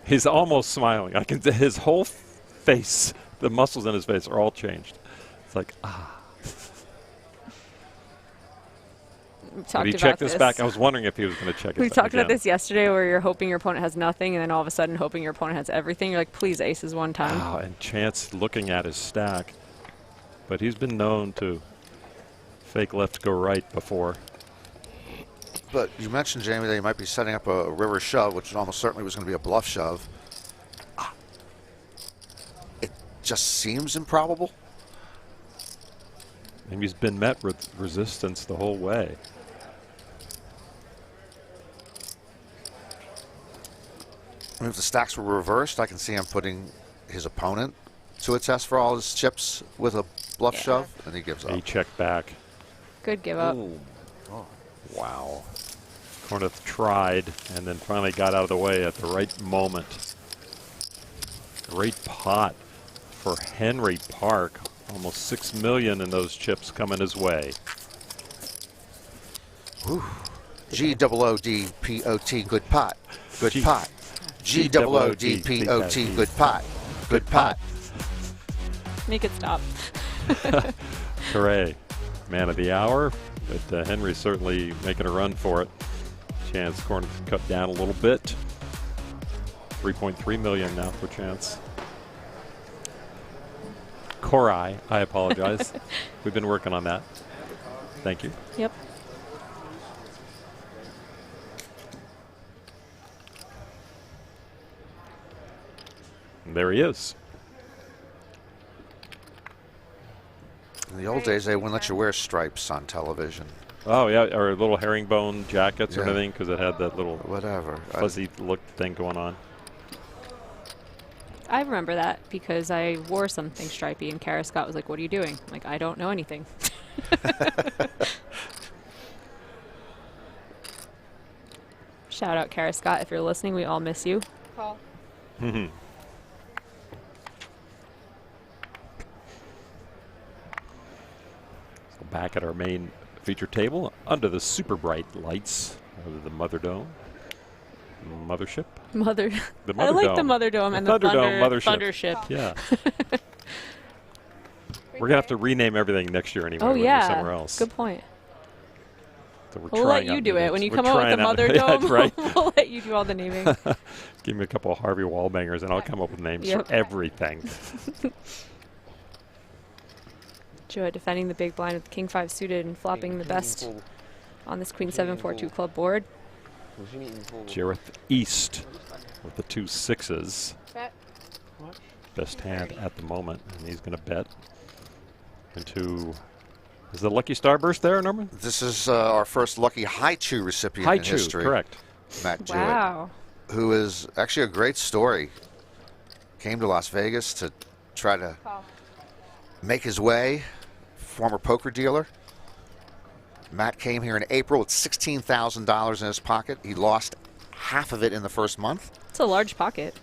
He's almost smiling. I can see his whole face, the muscles in his face are all changed. It's like, ah. Did he check this back? I was wondering if he was going to check it. We talked about this yesterday where you're hoping your opponent has nothing and then all of a sudden hoping your opponent has everything. You're like, please, aces one time. Wow, and Chance looking at his stack. But he's been known to fake left, go right before. But you mentioned, Jamie, that he might be setting up a river shove, which almost certainly was going to be a bluff shove. It just seems improbable. And he's been met with resistance the whole way. I mean, if the stacks were reversed, I can see him putting his opponent to a test for all his chips with a bluff shove, and he gives up. He checked back. Good give up. Oh, wow. Kornuth tried and then finally got out of the way at the right moment. Great pot for Henry Park. Almost $6 million in those chips coming his way. G-O-O-D-P-O-T, good pot. Good pot. G-O-O-D-P-O-T, good pot. Good pot. Make it stop. Hooray. Man of the hour. But Henry's certainly making a run for it. Chance Kornuth cut down a little bit. 3.3 million now for Chance. Korai, I apologize. We've been working on that. Thank you. Yep. And there he is. In the old days, they wouldn't let you wear stripes on television. Oh yeah, or little herringbone jackets or Yeah. anything because it had that little Whatever. fuzzy look thing going on. I remember that because I wore something stripy and Kara Scott was like, "What are you doing?" I'm like, I don't know anything. Shout out Kara Scott if you're listening. We all miss you. Call. Mhm. So back at our main feature table, under the super bright lights of the Mother Dome. Mothership? Mother. The I Mother like Dome. the Mother Dome and the Thunderdome Thundership. Yeah. We're going to have to rename everything next year anyway. Oh, when we're yeah. somewhere else. Good point. So we're We'll let trying you out do new it. When names. you We're come out with the trying out- Mother Yeah, Dome, that's right. we'll let you do all the naming. Give me a couple of Harvey Wallbangers and I'll come up with names Yep. for everything. Jewett defending the big blind with King 5 suited and flopping the best on this Queen 7-4-2 club board. Jareth East with the 2 6s. Bet. Best hand at the moment, and he's going to bet into. Is the lucky starburst there, Norman? This is our first lucky Haichu recipient in Haichu, history. correct. Matt Jewett, Wow. who is actually a great story. Came to Las Vegas to try to make his way. Former poker dealer. Matt came here in April with $16,000 in his pocket. He lost half of it in the first month. It's a large pocket.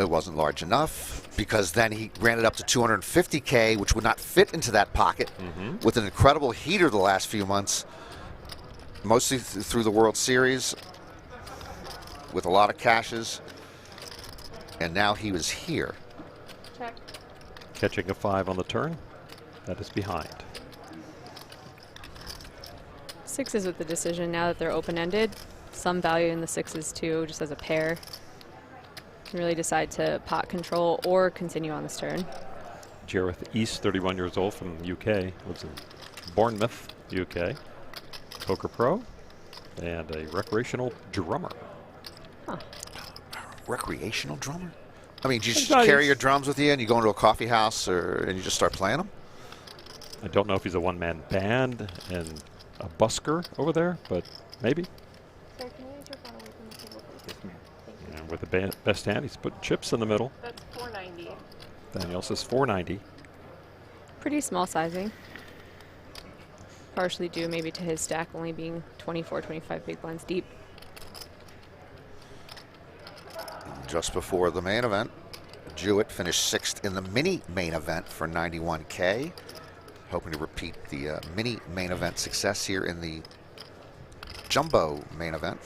It wasn't large enough because then he ran it up to $250K, which would not fit into that pocket. With an incredible heater the last few months, mostly through the World Series, with a lot of cashes. And now he was here. Check. Catching a 5 on the turn. That is behind. Sixes with the decision now that they're open-ended. Some value in the sixes too, just as a pair. Can really decide to pot control or continue on this turn. Jareth East, 31 years old from the UK, lives in Bournemouth, UK. Poker pro and a recreational drummer. Recreational drummer? I mean, do you just Sometimes. carry your drums with you and you go into a coffee house and you just start playing them? I don't know if he's a one-man band and a busker over there, but maybe. Sir, can you enter phone away from the table, please? And with the best hand, he's put chips in the middle. That's 490. Daniel says 490. Pretty small sizing. Partially due maybe to his stack only being 24, 25 big blinds deep. Just before the main event, Jewett finished 6th in the mini main event for 91K. Hoping to repeat the mini main event success here in the jumbo main event.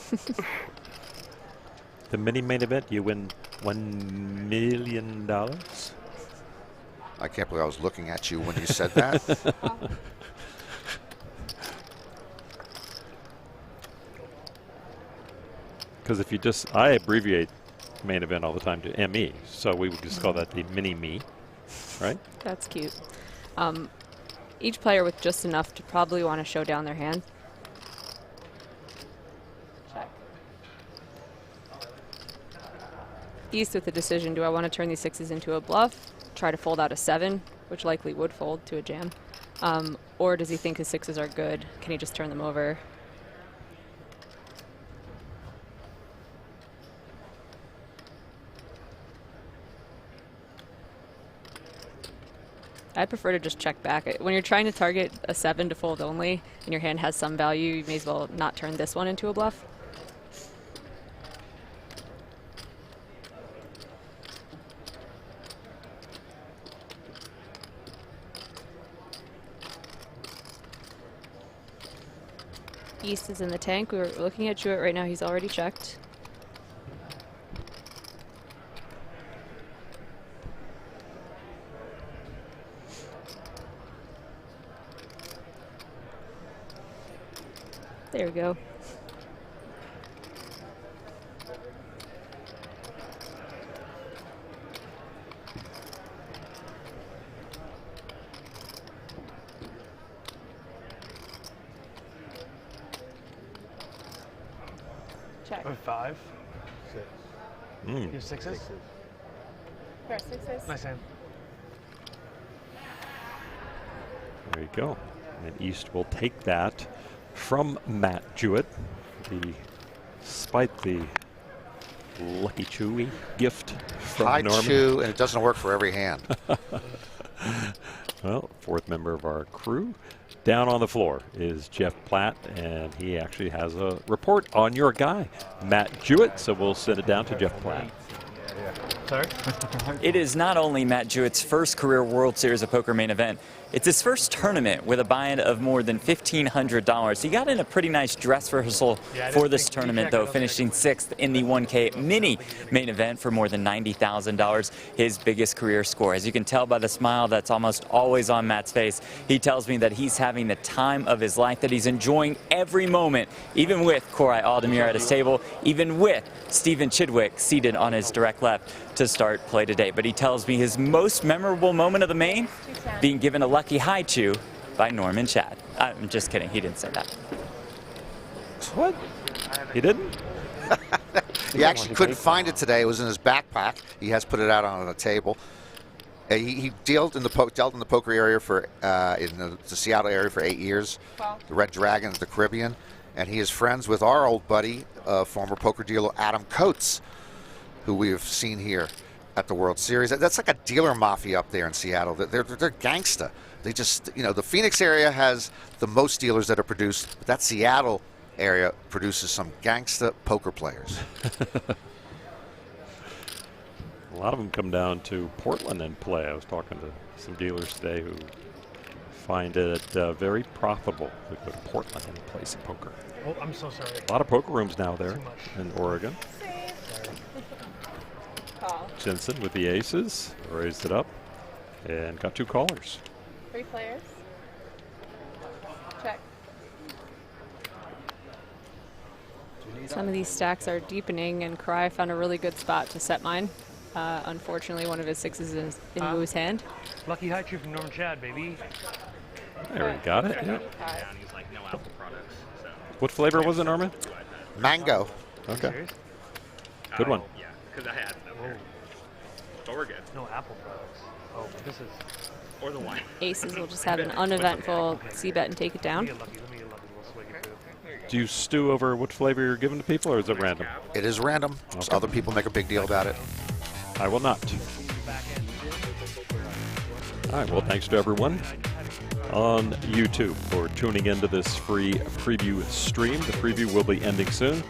The mini main event, you win $1 million. I can't believe I was looking at you when you said that. Because if you just, I abbreviate main event all the time to ME, so we would just call that the mini me, right? That's cute. Each player with just enough to probably want to show down their hand. Check. East with the decision, do I want to turn these sixes into a bluff, try to fold out a 7, which likely would fold to a jam, or does he think his sixes are good? Can he just turn them over? I prefer to just check back. When you're trying to target a 7 to fold only and your hand has some value, you may as well not turn this one into a bluff. East is in the tank. We're looking at Jewett right now. He's already checked. There we go. Check. 5. 6. Mm. You have sixes? Pair sixes. Nice hand. There you go. And East will take that from Matt Jewett, despite the Lucky Chewy gift from High Norman. chew, and it doesn't work for every hand. Well, fourth member of our crew. Down on the floor is Jeff Platt, and he actually has a report on your guy, Matt Jewett. So we'll send it down to Jeff Platt. Sorry? It is not only Matt Jewett's first career World Series of Poker main event, it's his first tournament with a buy-in of more than $1,500. He got in a pretty nice dress rehearsal for this tournament, though, finishing 6th in the 1K mini main event for more than $90,000, his biggest career score. As you can tell by the smile that's almost always on Matt's face, he tells me that he's having the time of his life, that he's enjoying every moment, even with Koray Aldemir at his table, even with Stephen Chidwick seated on his direct left to start play today. But he tells me his most memorable moment of the main being given a lucky high chew by Norman Chad. I'm just kidding. He didn't say that. What? He didn't? He actually couldn't find it today. It was in his backpack. He has put it out on the table. He dealt in the poker area for in the Seattle area for 8 years. The Red Dragon of the Caribbean, and he is friends with our old buddy, former poker dealer Adam Coates, who we have seen here at the World Series. That's like a dealer mafia up there in Seattle. They're gangsta. They just, you know, the Phoenix area has the most dealers that are produced, but that Seattle area produces some gangsta poker players. A lot of them come down to Portland and play. I was talking to some dealers today who find it very profitable to go to Portland and play some poker. Oh, I'm so sorry. A lot of poker rooms now there in Oregon. Jensen with the aces, raised it up, and got 2 callers. 3 players. Check. Some of these stacks are deepening, and Koray found a really good spot to set mine. Unfortunately, one of his 6s is in Wu's hand. Lucky high chew from Norman Chad, baby. There we got it. Yeah. What flavor was it, Norman? Mango. Okay. Good one. Yeah, because I had no. But we're good. No apple products. Oh, this is. Or the wine. Aces will just have an uneventful C-bet and take it down. Do you stew over what flavor you're giving to people, or is it random? It is random. Okay. Other people make a big deal about it. I will not. All right, well, thanks to everyone on YouTube for tuning into this free preview stream. The preview will be ending soon,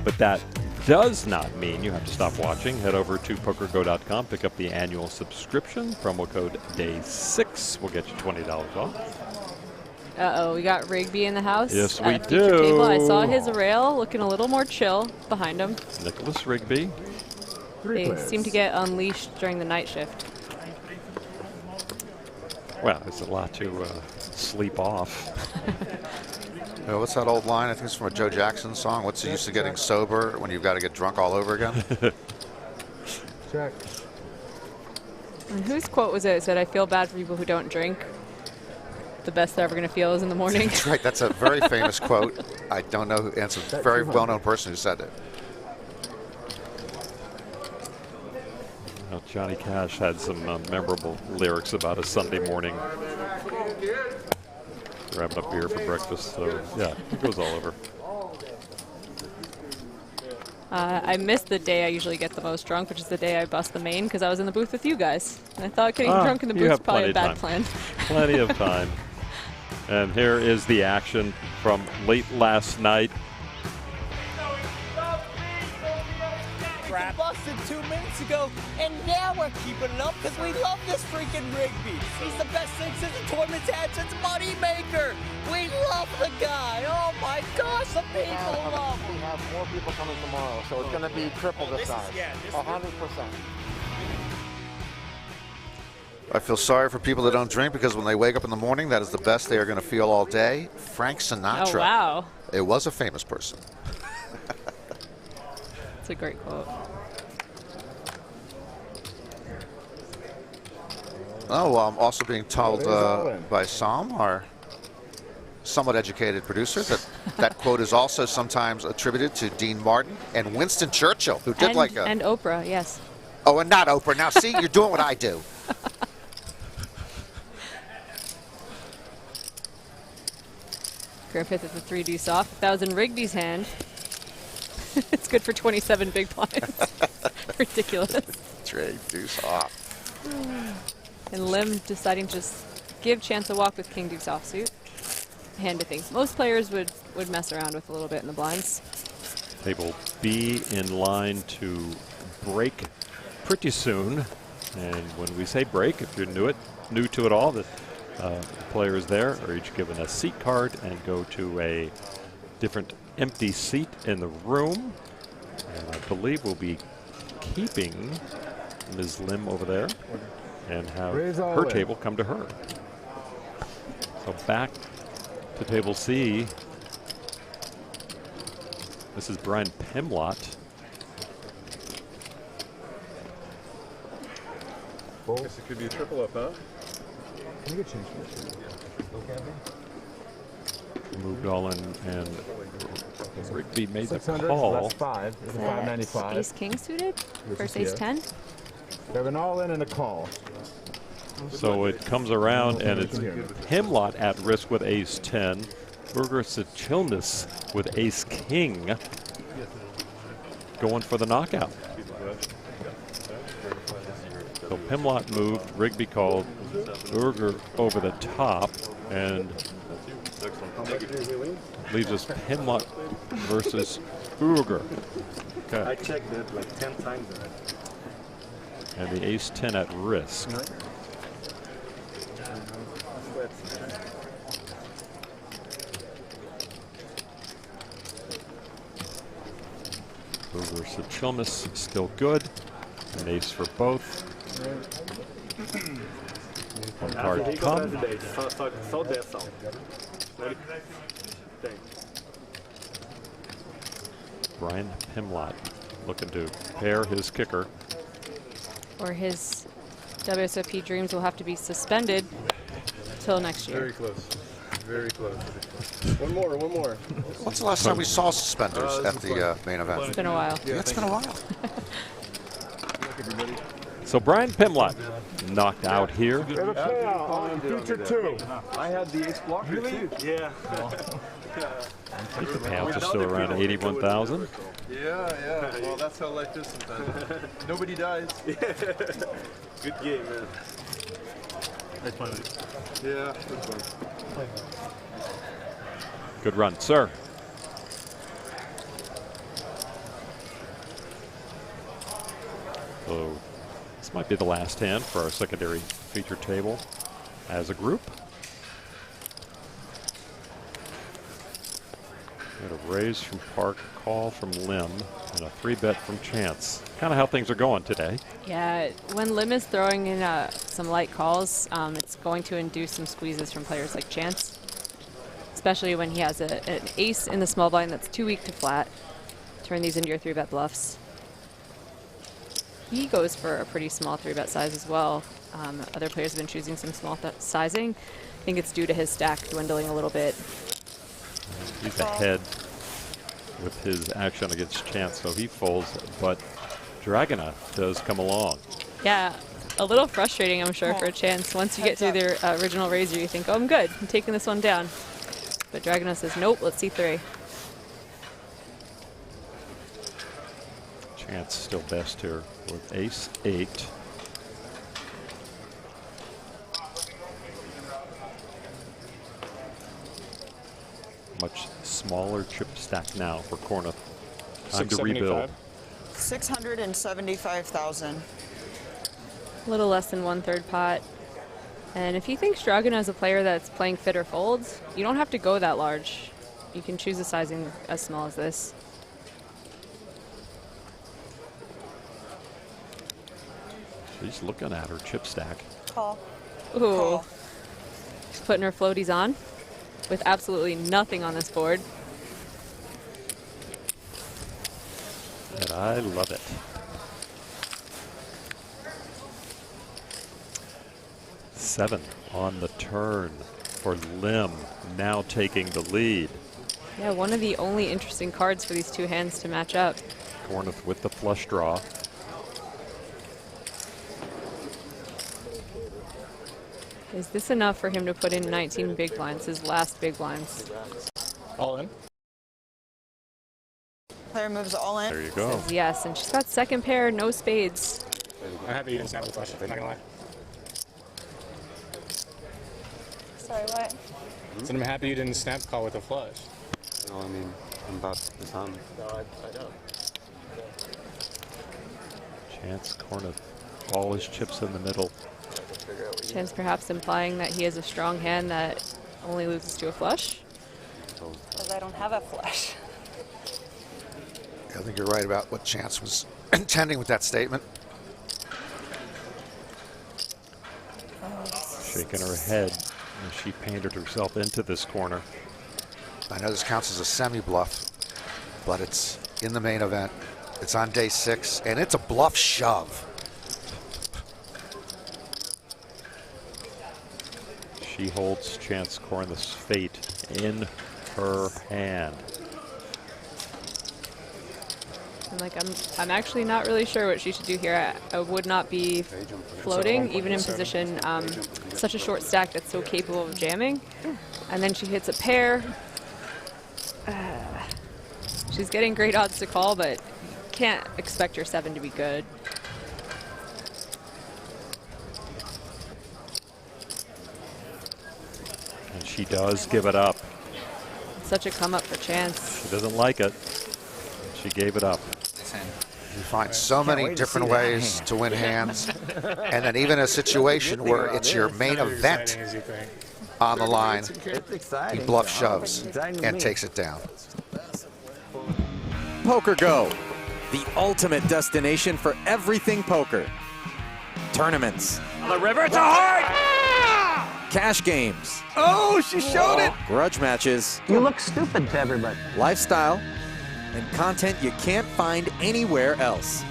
but that does not mean you have to stop watching. Head over to PokerGo.com, pick up the annual subscription. Promo code DAY6 will get you $20 off. Uh-oh, we got Rigby in the house. Yes, at we the feature do. Table. I saw his rail looking a little more chill behind him. Nicholas Rigby. They seem to get unleashed during the night shift. Well, it's a lot to sleep off. What's that old line? I think it's from a Joe Jackson song. What's the use of getting sober when you've got to get drunk all over again? Check. And whose quote was it? It said, "I feel bad for people who don't drink. The best they're ever going to feel is in the morning." That's right. That's a very famous quote. I don't know who. It's a very well-known person who said it. Well, Johnny Cash had some memorable lyrics about a Sunday morning. Grabbing a beer for breakfast, so yeah, it goes all over. I missed the day I usually get the most drunk, which is the day I bust the main, because I was in the booth with you guys. And I thought getting drunk in the booth is probably a bad plan. Plenty of time. And here is the action from late last night. Busted 2 minutes ago, and now we're keeping it up because we love this freaking Rigby. He's the best thing since the tournament's had since Moneymaker. We love the guy. Oh my gosh, the people love him. We have more people coming tomorrow, so it's going to be triple this size. 100%. I feel sorry for people that don't drink, because when they wake up in the morning, that is the best they are going to feel all day. Frank Sinatra. Oh, wow. It was a famous person. It's a great quote. Oh, well, I'm also being told by Sam, our somewhat educated producer, that that quote is also sometimes attributed to Dean Martin and Winston Churchill, who did And Oprah, yes. Oh, and not Oprah. Now, see, you're doing what I do. Griffith at the 3 deuce off. If that was in Rigby's hand, it's good for 27 big blinds. Ridiculous. 3 deuce off. And Lim deciding to just give Chance a walk with king deuce offsuit. Hand I think most players would mess around with a little bit in the blinds. Table B in line to break pretty soon. And when we say break, if you're new to it all, the players there are each given a seat card and go to a different empty seat in the room. And I believe we'll be keeping Ms. Lim over there and have her table come to her. So back to table C. This is Brian Pimlott. Guess it could be a triple up, huh? Can you get change? Moved all in, and Rigby made the 600, call. That's 5. It's a 595. Ace king suited versus ace 10. We have an all in and a call. So it comes around, and it's Pimlott at risk with ace 10. Burger Sachilnis with ace king going for the knockout. So Pimlott moved, Rigby called, Burger over the top, and leaves us Pimlott versus Burger. Okay. I checked it like 10 times already. And the ace 10 at risk. Burger Sachilnis still good. An ace for both. One card to come. Brian Pimlott looking to pair his kicker. Or his WSOP dreams will have to be suspended till next year. Very close. Very close. One more. When's the last time we saw suspenders at the main event? It's been a while. Yeah, it's been a while. So Brian Pimlott knocked out here. Future 2. I had the ace blocker too. Yeah. I think the payouts are still around 81,000. Yeah. Well, that's how life is sometimes. Nobody dies. Good game, man. Nice fun. Yeah, good one. Good run, sir. So this might be the last hand for our secondary feature table as a group. Got a raise from Park, call from Lim, and a 3-bet from Chance. Kind of how things are going today. Yeah, when Lim is throwing in some light calls, it's going to induce some squeezes from players like Chance, especially when he has an ace in the small blind that's too weak to flat. Turn these into your 3-bet bluffs. He goes for a pretty small 3-bet size as well. Other players have been choosing some small sizing. I think it's due to his stack dwindling a little bit. He's ahead with his action against Chance, so he folds, but Dragona does come along. Yeah, a little frustrating, I'm sure, for a Chance. Once you get through the original razor, you think, oh, I'm good. I'm taking this one down. But Dragona says, nope, let's see 3. Chance still best here with ace 8. Much smaller chip stack now for Cornuth. Time to rebuild. 675,000. A little less than 1/3 pot. And if you think Dragona is a player that's playing fit or folds, you don't have to go that large. You can choose a sizing as small as this. She's looking at her chip stack. Call. Ooh. Call. She's putting her floaties on with absolutely nothing on this board. And I love it. Seven on the turn for Lim, now taking the lead. Yeah, one of the only interesting cards for these two hands to match up. Cornuth with the flush draw. Is this enough for him to put in 19 big blinds, his last big blinds? All in. Player moves all in. There you go. Says yes, and she's got second pair, no spades. I'm happy you didn't snap with the flush. I'm not gonna lie. Sorry, what? So I'm happy you didn't snap call with a flush. No, I mean, I'm about the time. No, I know. Chance corner, all his chips in the middle. Chance perhaps implying that he has a strong hand that only loses to a flush. Because I don't have a flush. I think you're right about what Chance was intending with that statement. Shaking her head as she painted herself into this corner. I know this counts as a semi-bluff, but it's in the main event. It's on day 6, and it's a bluff shove. She holds Chance Corn's fate in her hand. And like I'm actually not really sure what she should do here. I would not be floating, even in position. Such a short stack that's so capable of jamming. And then she hits a pair. She's getting great odds to call, but can't expect your 7 to be good. And she does give it up. Such a come up for Chance. She doesn't like it. She gave it up. You find so many different ways to win hands. And then even a situation where it's your main event on the line, he bluff shoves and takes it down. PokerGO, the ultimate destination for everything poker. Tournaments. On the river, it's a heart! Cash games. Oh, she showed it! Grudge matches. You look stupid to everybody. Lifestyle. And content you can't find anywhere else.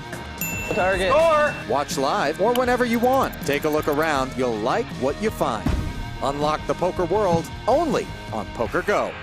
Target. Score! Watch live or whenever you want. Take a look around. You'll like what you find. Unlock the poker world only on PokerGO.